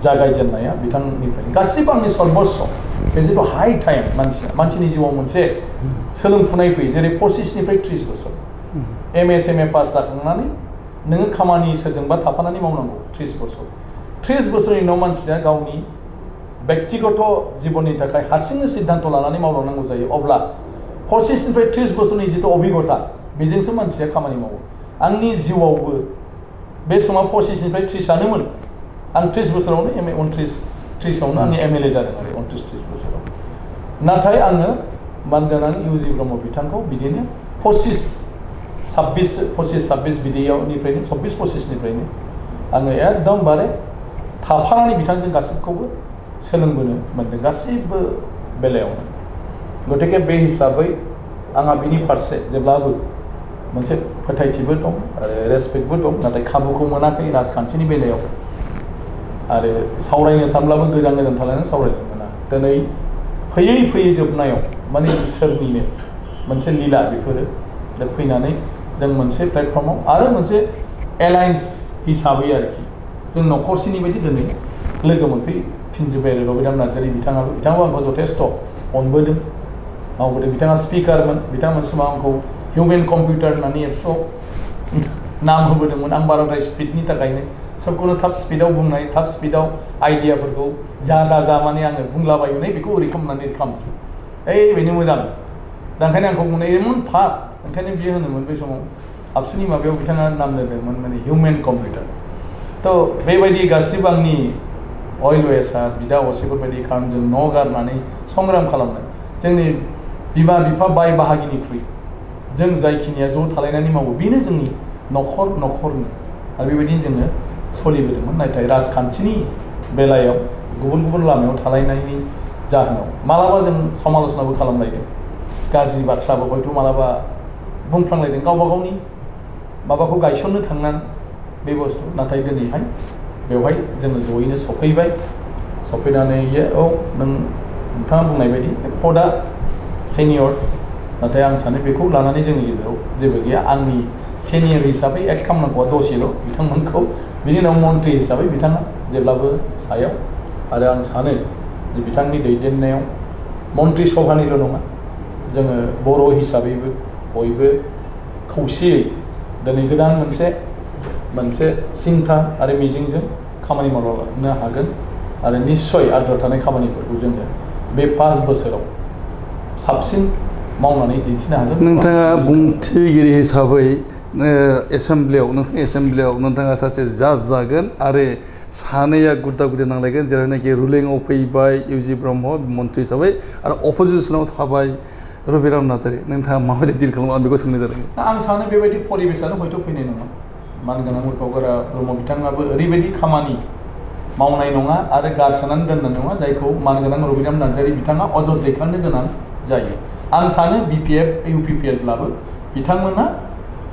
जागायजेननाया बिथांनिफ्रायनो गासिबो आंनि सर्बस्व बे जिथु हाइ टाइम मानसिनि जिउआव मोनसे सोलोंफुनाय फैयो जेरै 25निफ्राय 30 बोसोर MA पास जाखांनानै नोङो खामानि सोरजोंबा थाफानानै मावनांगौ 30 बोसोर 30 बोसोरनि उनाव मानसिया गावनि व्यक्तिगत जिबननि थाखाय हारसिंनो सिद्धान्त लानानै मावलांनांगौ जायो अब्ला 25निफ्राय 30 बोसोरनि जिथु अभिगता बेजोंसो मानसिया खामानि मावो आंनि जिउआवबो बे समाव 25निफ्राय 30आनोमोन आं 30 बोसोरावनो 29-30आवनो आंनि MLA जादों आरो 29-30 बोसोराव नाथाय आङो मानगोनां इउ जि ब्रह्म बिथांखौ बिदिनो 25-26 बिदियावनिफ्रायनो 24-25निफ्रायनो आङो एकदमबारे थाफानानै बिथांजों गासिबखौबो सोलोंबोनो मोन्दों गासिबो बेलायावनो गतिके बे हिसाबै आंहा बिनि फारसे जेब्लाबो मोनसे फोथायथिबो दं आरो रेसपेक्टबो दं नाथाय खाबुखौ मोनाखै राजखान्थिनि बेलायाव आरो सावरायनो सानब्लाबो गोजान गोजान थानानै सावरायनो मोना दिनै फैयै फैयै जोबनायाव माने इसोरनिनो मोनसे लीला बेफोरो दा फैनानै जों मोनसे प्लेटफर्माव आरो मोनसे एलायन्स हिसाबै आरोखि जों न'खरसेनि बायदि दिनै लोगो मोनफैफिनजोब्बाय आरो रबिराम नार्जारी बिथाङाबो आंखौ जथेस्थ' अनबोदों मावबोदों बिथाङा स्पिकारमोन बिथाङा मोनसे समाव आंखौ हिउमेन कम्पिउटार होननानै एबसुआव नाम होबोदोंमोन आं बाराद्राय स्पिडनि थाखायनो सबखौनो थाब स्पिडाव बुंनाय थाब स्पिडाव आइडियाफोरखौ जा दाजा माने आङो बुंलाबायनाय बेखौ ओरै खालामनानै खालामसै बेनो मोजां दा ओंखायनो आंखौ बुंनाय इमान फास्ट ओंखायनो बियो होनोमोन बे समाव आबसुनि माबायाव बिथाङा नाम दोनदोंमोन माने हिउमेन कम्पिउटार थ' बेबायदि गासिबो आंनि अइल वेसा बिदा असेफोरबायदि खारन जों न' गारनानै संग्राम खालामनाय जोंनि बिमा बिफा बाय बाहागिनिख्रुइ जों जायखिनिया ज' थालायनानै मावो बेनो जोंनि न'खरनो आरो बेबायदिनो जोङो सोलिबोदोंमोन नाथाय राजखान्थिनि बेलायाव गुबुन गुबुन लामायाव थालायनायनि जाहोनाव मालाबा जों समाल'सनाबो खालामलायदों गाज्रि बाथ्राबो हयथ' मालाबा बुंफ्लांलायदों गावबा गावनि माबाखौ गायसननो थांनानै बे बुस्थु नाथाय दिनैहाय बेवहाय जोङो जयैनो सफैनानै नोंथाङा बुंनाय बायदि पदआ सेनियर नाथाय आं सानो बेखौ लानानै जोंनि गेजेराव जेबो गैया आंनि सेनियर हिसाबै एक्ट खालामनांगौआ दसेल' बिथांमोनखौ बिनि उनाव मन्त्रि हिसाबै बिथाङा जेब्लाबो सायाव आरो आं सानो जे बिथांनि दैदेननायाव मन्त्रि सभानिल' नङा जोङो बर' हिसाबैबो बयबो खौसेयै दिनै गोदान मोनसे सिन्था आरो मिजिंजों खामानि मावलांनो हागोन आरो निस्सय आद्रा थानाय खामानिफोरखौ जोङो बे 5 बोसोराव साबसिन मावनानै दिन्थिनो हागोन नोंथाङा बुंथिगिरि हिसाबै एसेमब्लियाव नोंथाङा सासे जाज जागोन आरो सानैया गुद्दा गुदि नांलायगोन जेरावनाखि रुलिंआव फैबाय इउजि ब्रह्म मन्थ्रि हिसाबै आरो अपोजिसनाव थाबाय रबिराम नार्जारि नोंथाङा माबायदि डिल खालामो आं बेखौ सोंनाय जादों आं सानो बेबायदि परिबेसानो हयथ' फैनाय नङा मानगोनां उरखावगोरा ब्रह्म बिथाङाबो ओरैबायदि खामानि मावनाय नङा आरो गारसोनानै दोननाय नङा जायखौ मानगोनां रबिराम नार्जारि बिथाङा अजद दैखांनो गोनां जायो आं सानो BPF UPPLब्लाबो बिथांमोना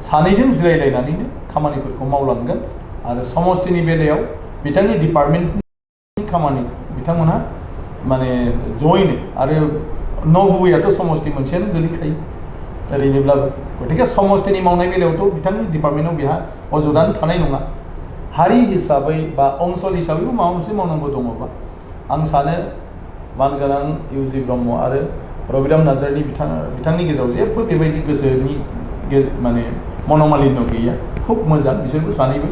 सानैजों जिरायलायनानैनो खामानिफोरखौ मावलांगोन आरो समष्टिनि बेलायाव बिथांनि डिपार्टमेन्टनि खामानि बिथांमोनहा माने जयैनो आरो नगुबैयाथ' समष्टि मोनसेयानो गोलैखायो ओरैनोब्लाबो गतिके समष्टिनि मावनाय बेलायावथ' बिथांनि डिपार्टमेन्टआव बेहा अजदानो थानाय नङा हारि हिसाबै बा ओनसोल हिसाबैबो माबा मोनसे मावनांगौ दङबा आं सानो मानगोनां इउजि ब्रह्म आरो रबिराम नार्जारिनि बिथांनि गेजेराव जेबो बेबायदि गोसोनि माने मन'मालिन्य गैया खुब मोजां बिसोरबो सानैबो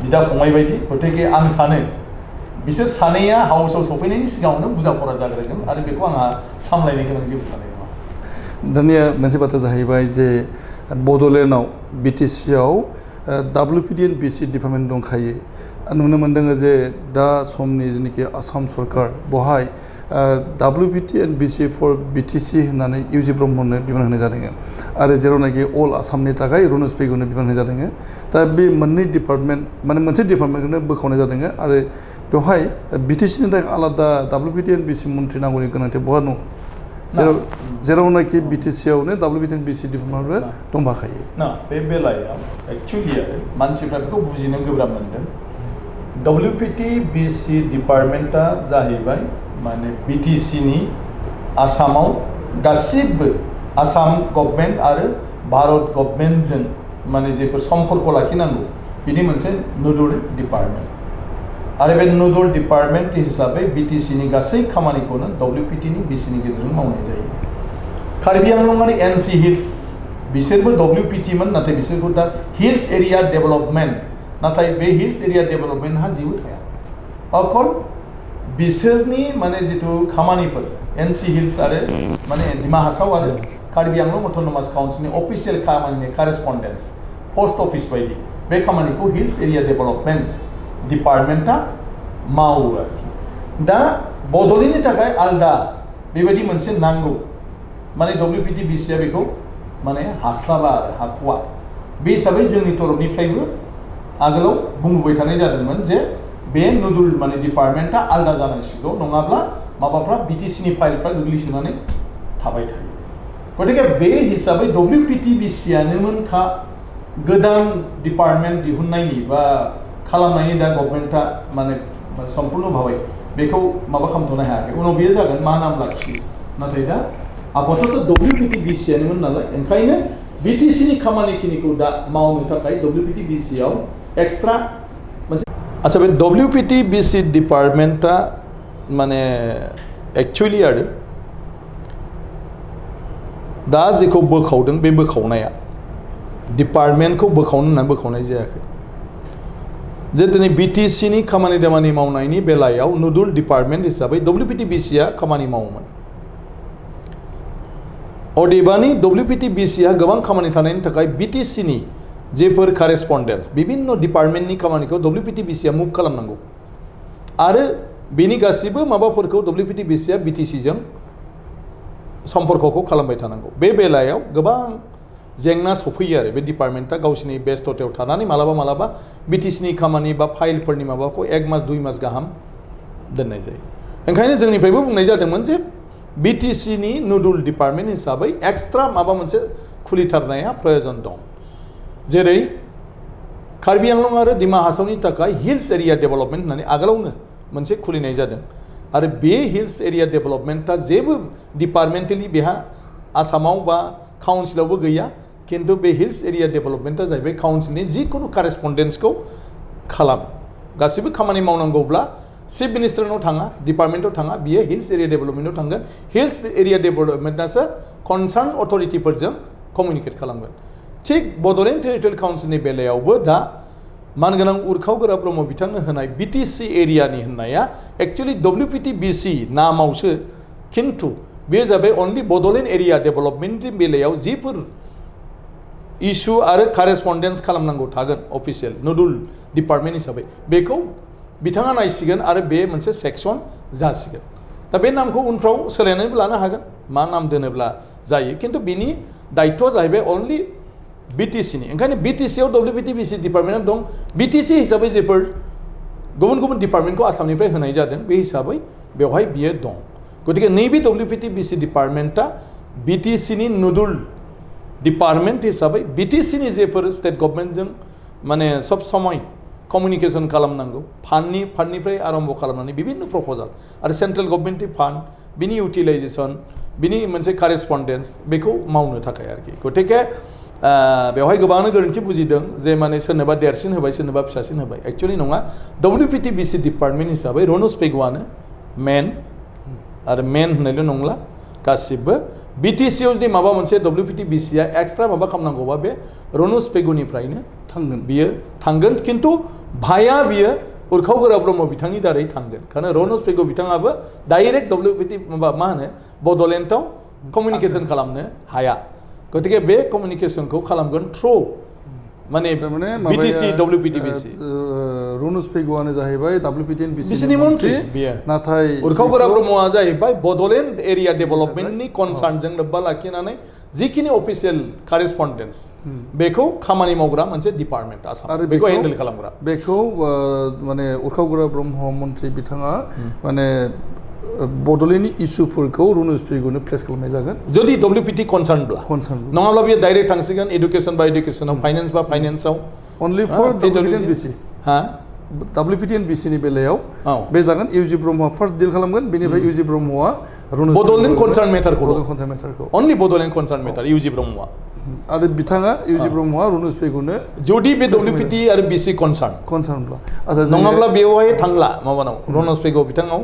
बिदा फंबाय बायदि गतिके आं सानो बिसोर सानैया हाउसआव सफैनायनि सिगाङावनो बुजा परा जाग्रोगोन आरो बेखौ आंहा सामलायनो गोनां जेबो थानाय नङा दानिया मोनसे बाथ्रा जाहैबाय जे बड'लेण्डआव BTCआव WPD एन्ड BC डिपार्टमेन्ट दंखायो नुनो मोनदों जे दा समनि जेनाखि आसाम सरकार बहाय WPT and BC for BTC होननानै इउजि ब्रह्मनो बिबान होनाय जादों आरो जेरावनाखि अल आसामनि थाखाय रुनुस पेगुनो बिबान होनाय जादों दा बे मोननै डिपार्टमेन्ट माने मोनसे डिपार्टमेन्टखौनो बोखावनाय जादों आरो बेवहाय BTCनि थाखाय आलादा WPT एन्ड BC मन्थ्रि नांगौनि गोनांथि बहा दं जेरावनाखि BTCआवनो WPT एन्ड BC डिपार्टमेन्टबो दंबाखायो ना बे बेलायाव एक्चुअलि आरो मानसिफ्रा बेखौ बुजिनो गोब्राब मोनदों WPT BC डिपार्टमेन्टआ जाहैबाय माने BTCनि आसामाव गासिबो आसाम गभर्नमेन्ट आरो भारत गभर्नमेन्टजों माने जेफोर सम्पर्क लाखिनांगौ बिनि मोनसे नोडल डिपार्टमेन्ट आरो बे नोडल डिपार्टमेन्ट हिसाबै BTCनि गासै खामानिखौनो WPTनि BCनि गेजेरजों मावनाय जायो कार्बि आंलं आरो NC हिल्स बिसोरबो WPTमोन नाथाय बिसोरखौ दा हिल्स एरिया डेभेलपमेन्ट नाथाय बे हिल्स एरिया डेभेलपमेन्टहा जेबो थाया अकल बिसोरनि माने जिथु खामानिफोर NC हिल्स आरो माने डिमा हासाव आरो कार्बि आंलं अट'नमास काउन्सिलनि अफिसियेल खामानिनि कारेसपन्डेन्स पस्ट अफिस बायदि बे खामानिखौ हिल्स एरिया डेभेलपमेन्ट डिपार्टमेन्टआ मावो आरोखि दा बड'लेण्डनि थाखाय आलदा बेबायदि मोनसे नांगौ माने WPT BCआ बेखौ माने हास्लाबा आरो हाखुवा बे हिसाबै जोंनि तरफनिफ्रायबो आगोलाव बुंबोबाय थानाय जादोंमोन जे बे नोडल माने डिपार्टमेन्टआ आलदा जानांसिगौ नङाब्ला माबाफ्रा BTCनि फाइलफ्रा गोग्लैसोनानै थाबाय थायो गतिके बे हिसाबै WPT BCआनोमोनखा गोदान डिपार्टमेन्ट दिहुननायनि बा खालामनायनि दा गभर्नमेन्टआ माने सम्पुर्ण भाबै बेखौ माबा खालामथ'नो हायाखै उनाव बेयो जागोन मा नाम लाखियो नाथाय दा आपातत' WPT BCआनोमोन नालाय ओंखायनो BTCनि खामानिखिनिखौ दा मावनो थाखाय WPT BCआव एक्सट्रा मोनसे आच्छा बे WPT BC डिपार्टमेन्टआ माने एक्चुअलि आरो दा जेखौ बोखावदों बे बोखावनाया डिपार्टमेन्टखौ बोखावनो होननानै बोखावनाय जायाखै जे दिनै BTCनि खामानि दामानि मावनायनि बेलायाव नोडल डिपार्टमेन्ट हिसाबै WPT BCआ खामानि मावोमोन अदेबानि WPT BCआ गोबां खामानि थानायनि थाखाय BTCनि जेफोर कारेसपन्डेन्स बिभिन्न डिपार्टमेन्टनि खामानिखौ WPT BCआ मुभ खालामनांगौ आरो बेनि गासिबो माबाफोरखौ WPT BCआ BTCजों सम्पर्कखौ खालामबाय थानांगौ बे बेलायाव गोबां जेंना सफैयो आरो बे डिपार्टमेन्टआ गावसिनि बेस्थ'थायाव थानानै मालाबा BTCनि खामानि बा फाइलफोरनि माबाखौ 1 मास 2 मास गाहाम दोननाय जायो ओंखायनो जोंनिफ्रायबो बुंनाय जादोंमोन जे BTCनि नोडल डिपार्टमेन्ट हिसाबै एक्सट्रा माबा मोनसे खुलिथारनाया प्रयोजन दं जेरै कार्बि आंलं आरो डिमा हासावनि थाखाय हिल्स एरिया डेभेलपमेन्ट होननानै आगोलावनो मोनसे खुलिनाय जादों आरो बे हिल्स एरिया डेभेलपमेन्टआ जेबो डिपार्टमेन्टेलि बेहा आसामाव बा काउन्सिलावबो गैया किन्तु बे हिल्स एरिया डेभेलपमेन्टआ जाहैबाय काउन्सिलनि जिखुनु कारेसपन्डेन्सखौ खालामो गासिबो खामानि मावनांगौब्ला चिफ मिनिस्टारनाव थाङा डिपार्टमेन्टआव थाङा बियो हिल्स एरिया डेभेलपमेन्टआव थांगोन हिल्स एरिया डेभेलपमेन्टआसो कनसार्न अथरिटिफोरजों कमिउनिकेट खालामगोन थिग बड'लेण्ड टेरिटरियेल काउन्सिलनि बेलायावबो दा मानगोनां उरखावगोरा ब्रह्म बिथांनो होनाय BTC एरियानि होननाया एक्चुअलि WPT BC नामावसो किन्तु बे जाबाय अनलि बड'लेण्ड एरिया डेभेलपमेन्टनि बेलायाव जिफोर इस्यु आरो कारेसपन्डेन्स खालामनांगौ थागोन अफिसियेल नोडल डिपार्टमेन्ट हिसाबै बेखौ बिथाङा नायसिगोन आरो बे मोनसे सेक्सन जासिगोन दा बे नामखौ उनफ्राव सोलायनानैबो लानो हागोन मा नाम दोनोब्ला जायो खिन्थु बिनि दायित्वआ जाहैबाय अनलि बिटिसिनि ओंखायनो बिटिसिआव WPTBC डिपार्टमेन्टआ दं बिटिसि हिसाबै जेफोर गुबुन गुबुन डिपार्टमेन्टखौ आसामनिफ्राय होनाय जादों बे हिसाबै बेवहाय बियो दं गतिके नैबे WPTBC डिपार्टमेन्टआ बिटिसिनि नुडुल डिपार्टमेन्ट हिसाबै बिटिसिनि जेफोर स्टेट गभर्नमेन्टजों माने सब समय कमिउनिकेसन खालामनांगौ फान्डनिफ्राय आरम्भ खालामनानै बिभिन्न प्रप'जाल आरो सेन्ट्रेल गभर्नमेन्टनि फान्ड बिनि इउटिलाइजेसन बिनि मोनसे कारेसपन्डेन्स बेखौ मावनो थाखाय आरोखि गतिके बेवहाय गोबाङानो गोरोन्थि बुजिदों जे माने सोरनोबा देरसिन होबाय सोरनोबा फिसासिन होबाय एक्चुअलि नङा WPTBC डिपार्टमेन्ट हिसाबै रनज पेगुआनो मेन आरो मेन होननायल' नंला गासिबो बिटिसिआव जुदि माबा मोनसे WPTBCआ एक्सट्रा माबा खालामनांगौबा बे रनज पेगुनिफ्रायनो बियो थांगोन खिन्थु भाया बियो उरखाव गोरा ब्रह्म बिथांनि दारै थांगोन खारन रनज पेगु बिथाङाबो डाइरेक्ट WPT मा होनो बड'लेण्डआव कमिउनिकेसन खालामनो हाया गतिके बे कमिउनिकेसनखौ खालामगोन थ्रु माने बिटिसि WPTBC रनज पेगुआनो जाहैबाय बिसिनि मन्थ्रि नाथाय उरखाव गोरा ब्रह्मआ जाहैबाय बड'लेण्ड एरिया डेभेलपमेन्टनि कनसार्नजों लोब्बा लाखिनानै जिखिनि अफिसियेल कारेसपन्डेन्स बेखौ खामानि मावग्रा मोनसे डिपार्टमेन्ट आसाम आरो बेखौ हेन्डेल खालामग्रा बेखौ माने उरखाव गोरा ब्रह्म मन्थ्रि बिथाङा माने बड'लेण्डनि इसुफोरखौ रनज पेगुनो प्लेस खालामनाय जागोन जुदि WPT कनसार्नब्ला नङाब्ला बेयो डाइरेक्ट थांसिगोन एडुकेसन बा एडुकेसनाव फाइनेन्स बा फाइनेन्सआव अनलि फर WPTBC WPTBC नि बेलायाव बे जागोन इउजि ब्रह्मआ फार्स्ट डिल खालामगोन बेनिफ्राय इउजि ब्रह्मआ बड'लेण्ड कनसार्न मेटारखौ अनलि बड'लेण्ड कनसार्न मेटार इउजि ब्रह्मआ आरो बिथाङा इउजि ब्रह्मआ रनज पेगुनो जुदि बे WPT आरो BC कनसार्नब्ला नङाब्ला बेवहाय थांला माबानाव रनज पेगु बिथाङाव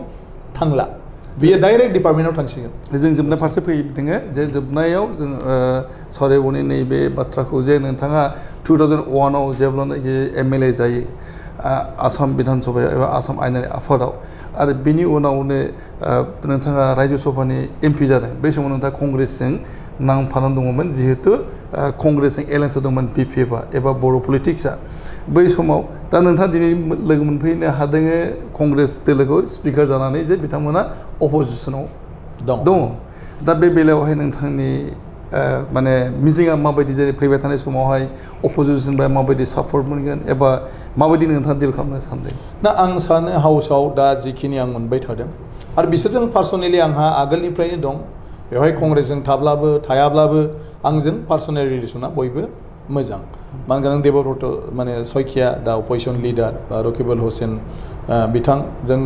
थांला बियो डाइरेक्ट डिपार्टमेन्टआव थांसिगोन जों जोबनाय फारसे फैदोङो जे जोबनायाव जों सावरायबोनाय नैबे बाथ्राखौ जे नोंथाङा 2001आव जेब्लानाखि MLA जायो आसाम बिधान सभायाव एबा आसाम आयेनारि आफादाव आरो बिनि उनावनो नोंथाङा रायजो सभानि MP जादों बै समाव नोंथाङा कंग्रेसजों नांफानानै दङमोन जिहेतु कंग्रेसजों एलायन्स दंमोन BPF एबा बर' पलिटिक्सआ बै समाव दा नोंथाङा दिनै लोगो मोनफैनो हादों कंग्रेस दोलोखौ स्पिकार जानानै जे बिथांमोना अपोजिसनाव दङ दा बे बेलायावहाय नोंथांनि माने मिजिङा माबायदि जेरै फैबाय थानाय समावहाय अपोजिसननिफ्राय माबायदि सापर्ट मोनगोन एबा माबायदि नोंथाङा डिल खालामनो सानदों दा आं सानो हाउसआव दा जिखिनि आं मोनबाय थादों आरो बिसोरजों पार्सनेलि आंहा आगोलनिफ्रायनो दं बेवहाय कंग्रेसजों थाब्लाबो थायाब्लाबो आंजों पार्सनेल रिलेसना बयबो मोजां मानोना आं देबब्रत माने सयखिया दा अपोजिसन लिडार बा रकिबुल हुसेन बिथांजों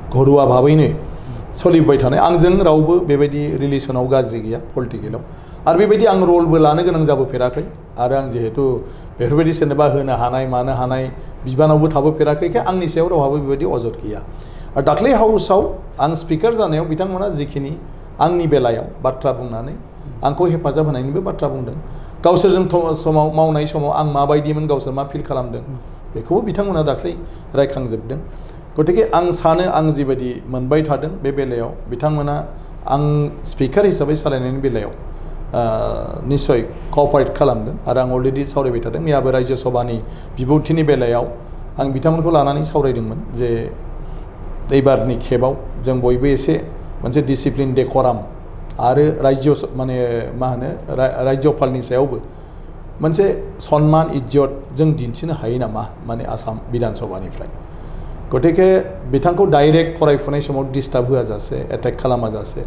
घरुवा भाबैनो सोलिबाय थानाय आंजों रावबो बेबायदि रिलेसनाव गाज्रि गैया पलिटिकेलाव आरो बेबायदि आं रलबो लानो गोनां जाबोफेराखै आरो आं जिहेतु बेफोरबायदि सोरनोबा होनो हानाय मानो हानाय बिबानावबो थाबोफेराखैखाय आंनि सायाव रावहाबो बेबायदि अजद गैया आरो दाख्लै हाउसआव आं स्पिकार जानायाव बिथांमोना जिखिनि आंनि बेलायाव बाथ्रा बुंनानै आंखौ हेफाजाब होनायनिबो बाथ्रा बुंदों गावसोरजों समाव मावनाय समाव आं माबायदिमोन गावसोर मा फिल खालामदों बेखौबो बिथांमोना दाख्लै रायखांजोबदों गतिके आं सानो आं जिबायदि मोनबाय थादों बे बेलायाव बिथांमोना आं स्पिकार हिसाबै सालायनायनि बेलायाव निश्चय कअपारेट खालामगोन आरो आं अलरेडि सावरायबाय थादों मैयाबो रायजो सभानि बिबुंथिनि बेलायाव आं बिथांमोनखौ लानानै सावरायदोंमोन जे एबारनि खेबाव जों बयबो एसे मोनसे डिसिप्लिन डेकराम आरो रायजो माने मा होनो रायजोपालनि सायावबो मोनसे सन्मान इज्जत जों दिन्थिनो हायो नामा माने आसाम बिधान सभानिफ्राय गतिके बिथांखौ डाइरेक्ट फरायफुनाय समाव डिस्टार्ब होआजासे एटेक खालामाजासे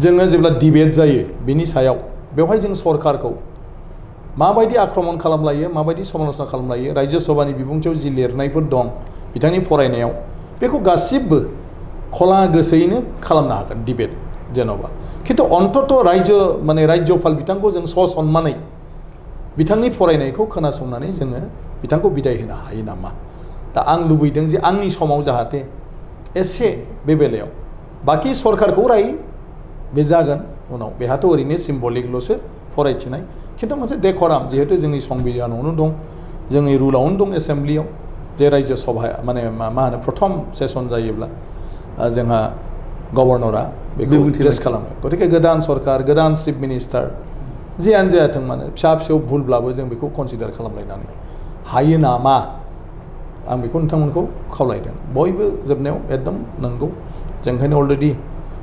जोङो जेब्ला डिबेट जायो बिनि सायाव बेवहाय जों सरकारखौ माबायदि आक्रमण खालामलायो माबायदि समालोचना खालामलायो रायजो सभानि बिबुंथियाव जि लिरनायफोर दं बिथांनि फरायनायाव बेखौ गासिबो खला गोसोयैनो खालामनो हागोन डिबेट जेन'बा खिन्थु अन्तत माने रायजोपाल बिथांखौ जों ससन्मानै बिथांनि फरायनायखौ खोनासंनानै जोङो बिथांखौ बिदाय होनो हायो नामा दा आं लुबैदों जे आंनि समाव जाहाथे एसे बे बेलायाव बाखि सरकारखौ राय बे जागोन उनाव बेहाथ' ओरैनो सिम्बलिकल'सो फरायथिनाय खिन्थु मोनसे डेकराम जिहेतु जोंनि संबिधानावनो दं जोंनि रुलावनो दं एसेम्ब्लियाव जे रायजो सभा माने मा होनो प्रथम सेसन जायोब्ला जोंहा गभर्नरा बेखौ एड्रेस खालामो गतिके गोदान सरकार गोदान चिफ मिनिस्टार जियानो जायाथों मानो फिसा फिसौ भुलब्लाबो जों बेखौ कनसिडार खालामलायनानै हायो नामा आं बेखौ नोंथांमोनखौ खावलायदों बयबो जोबनायाव एकदम नंगौ जों ओंखायनो अलरेडि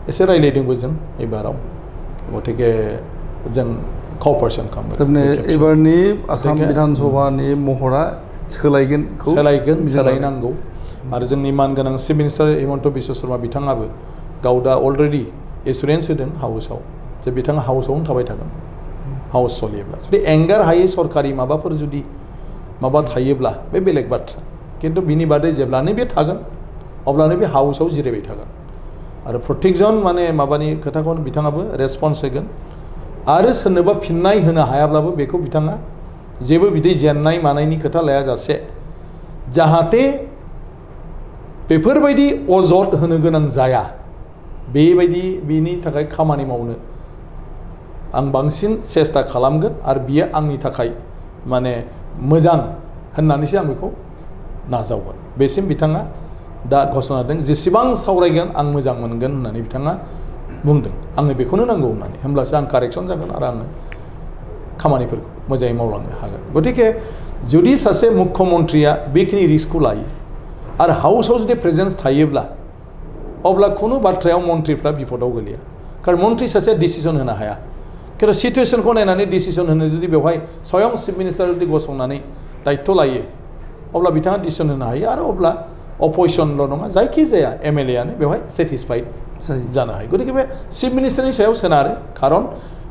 एसे रायज्लायदोंबो जों एबाराव गतिके जों क'पारेसन खालामगोन थारमाने एबारनि आसाम बिधान सभानि महरा सोलायनांगौ आरो जोंनि मानगोनां चिफ मिनिस्टार हिमन्त बिश्व शर्मा बिथाङाबो गाव दा अलरेडि एसुरेन्स होदों हाउसआव जे बिथाङा हाउसआवनो थाबाय थागोन हाउस सलियोब्ला जुदि एंगार हायै सरकारि माबाफोर जुदि माबा थायोब्ला बे बेलेग बाथ्रा खिन्थु बिनि बादै जेब्लानो बे थागोन अब्लानो बे हाउसआव जिरायबाय थागोन आरो प्रत्येकजन माने माबानि खोथाखौ बिथाङाबो रेसपन्स होगोन आरो सोरनोबा फिननाय होनो हायाब्लाबो बेखौ बिथाङा जेबो बिदि जेननाय मानायनि खोथा लायाजासे जाहाथे बेफोरबायदि अजद होनो गोनां जाया बेबायदि बिनि थाखाय खामानि मावनो आं बांसिन सेस्था खालामगोन आरो बियो आंनि थाखाय माने मोजां होननानैसो आं बेखौ नाजावगोन बेसिम बिथाङा दा घोषणा होदों जेसेबां सावरायगोन आं मोजां मोनगोन होननानै बिथाङा बुंदों आंनो बेखौनो नांगौ होननानै होमब्लासो आं कारेक्सन जागोन आरो आङो खामानिफोरखौ मोजाङै मावलांनो हागोन गतिके जुदि सासे मुख्यमन्त्रिया बेखिनि रिस्कखौ लायो आरो हाउसआव जुदि प्रेजेन्स थायोब्ला अब्ला खुनु बाथ्रायाव मन्थ्रिफ्रा बिपदाव गोलैया कारण मन्थ्रि सासेया डिसिसन होनो हाया खिन्थु सिटुवेसनखौ नायनानै डिसिसन होनो जुदि बेवहाय स्वयं चिफ मिनिस्टार जुदि गसंनानै दायित्व लायो अब्ला बिथाङा डिसिसन होनो हायो आरो अब्ला अपोजिसनल' नङा जायखिजाया एमएलए आनो बेवहाय सेटिसफाइड जानो हायो गतिके बे चिफ मिनिस्टारनि सायाव सोनारो खारन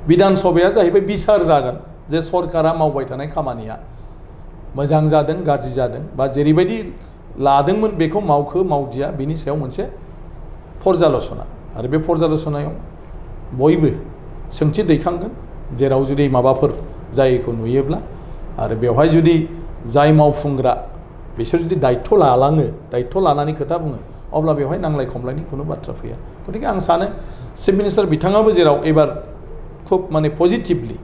बिधान सभाया जाहैबाय बिसार जागोन जे सरकारा मावबाय थानाय खामानिया मोजां जादों गाज्रि जादों बा जेरैबायदि लादोंमोन बेखौ मावखो मावदिया बिनि सायाव मोनसे पर्जाल'सना आरो बे पर्जाल'सनायाव बयबो सोंथि दैखांगोन जेराव जुदि माबाफोर जायखौ नुयोब्ला आरो बेवहाय जुदि जाय मावफुंग्रा बिसोर जुदि दायित्व लालाङो दायित्व लानानै खोथा बुङो अब्ला बेवहाय नांलाय खमलायनि खुनु बाथ्रा फैया गतिके आं सानो चिफ मिनिस्टार बिथाङाबो जेराव एबार खुब माने पजिटिभलि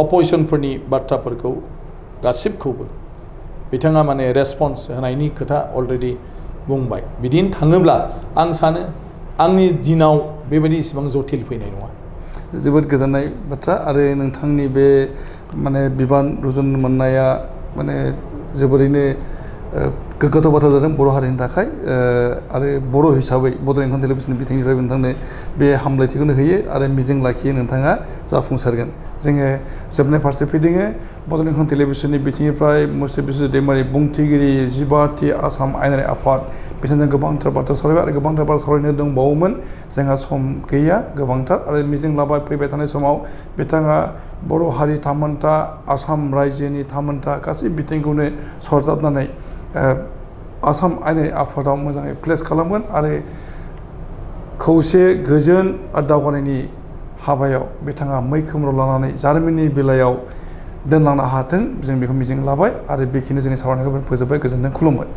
अपोजिसनफोरनि बाथ्राफोरखौ गासिबखौबो बिथाङा माने रेसपन्स होनायनि खोथा अलरेडि बुंबाय बिदिनो थाङोब्ला आं सानो आंनि दिनाव बेबायदि इसेबां जटिल फैनाय नङा जोबोद गोजोननाय बाथ्रा आरो नोंथांनि बे माने बिबान रुजुनो मोननाया माने जोबोरैनो गोग्गाथाव बाथ्रा जादों बर' हारिनि थाखाय आरो बर' हिसाबै बड'लेण्ड इंखं टेलिभिजननि बिथिंनिफ्राय नोंथांनो बे हामलायथिखौनो होयो आरो मिजिं लाखियो नोंथाङा जाफुंसारगोन जोङो जोबनाय फारसे फैदोङो बड'लेण्ड इंखं टेलिभिजननि बिथिंनिफ्राय मुस्रि बिस्वजित दैमारि बुंथिगिरि 12थि आसाम आयेनारि आफाद बिथांजों गोबांथार बाथ्रा सावरायबाय आरो गोबांथार बाथ्रा सावरायनो दंबावोमोन जोंहा सम गैया गोबांथार आरो मिजिं लाबाय फैबाय थानाय समाव बिथाङा बर' हारि थामोन्था आसाम रायजोनि थामोन्था गासै बिथिंखौनो सरजाबनानै आसाम आयेनारि आफादाव मोजाङै प्लेस खालामगोन आरो खौसे गोजोन आरो दावगानायनि हाबायाव बिथाङा मैखोम रल लानानै जारिमिननि बेलायाव दोनलांनो हाथों जों बेखौ मिजिं लाबाय आरो बेखिनि जोंनि सावरायनायखौ फोजोबबाय गोजोनथों खुलुमबाय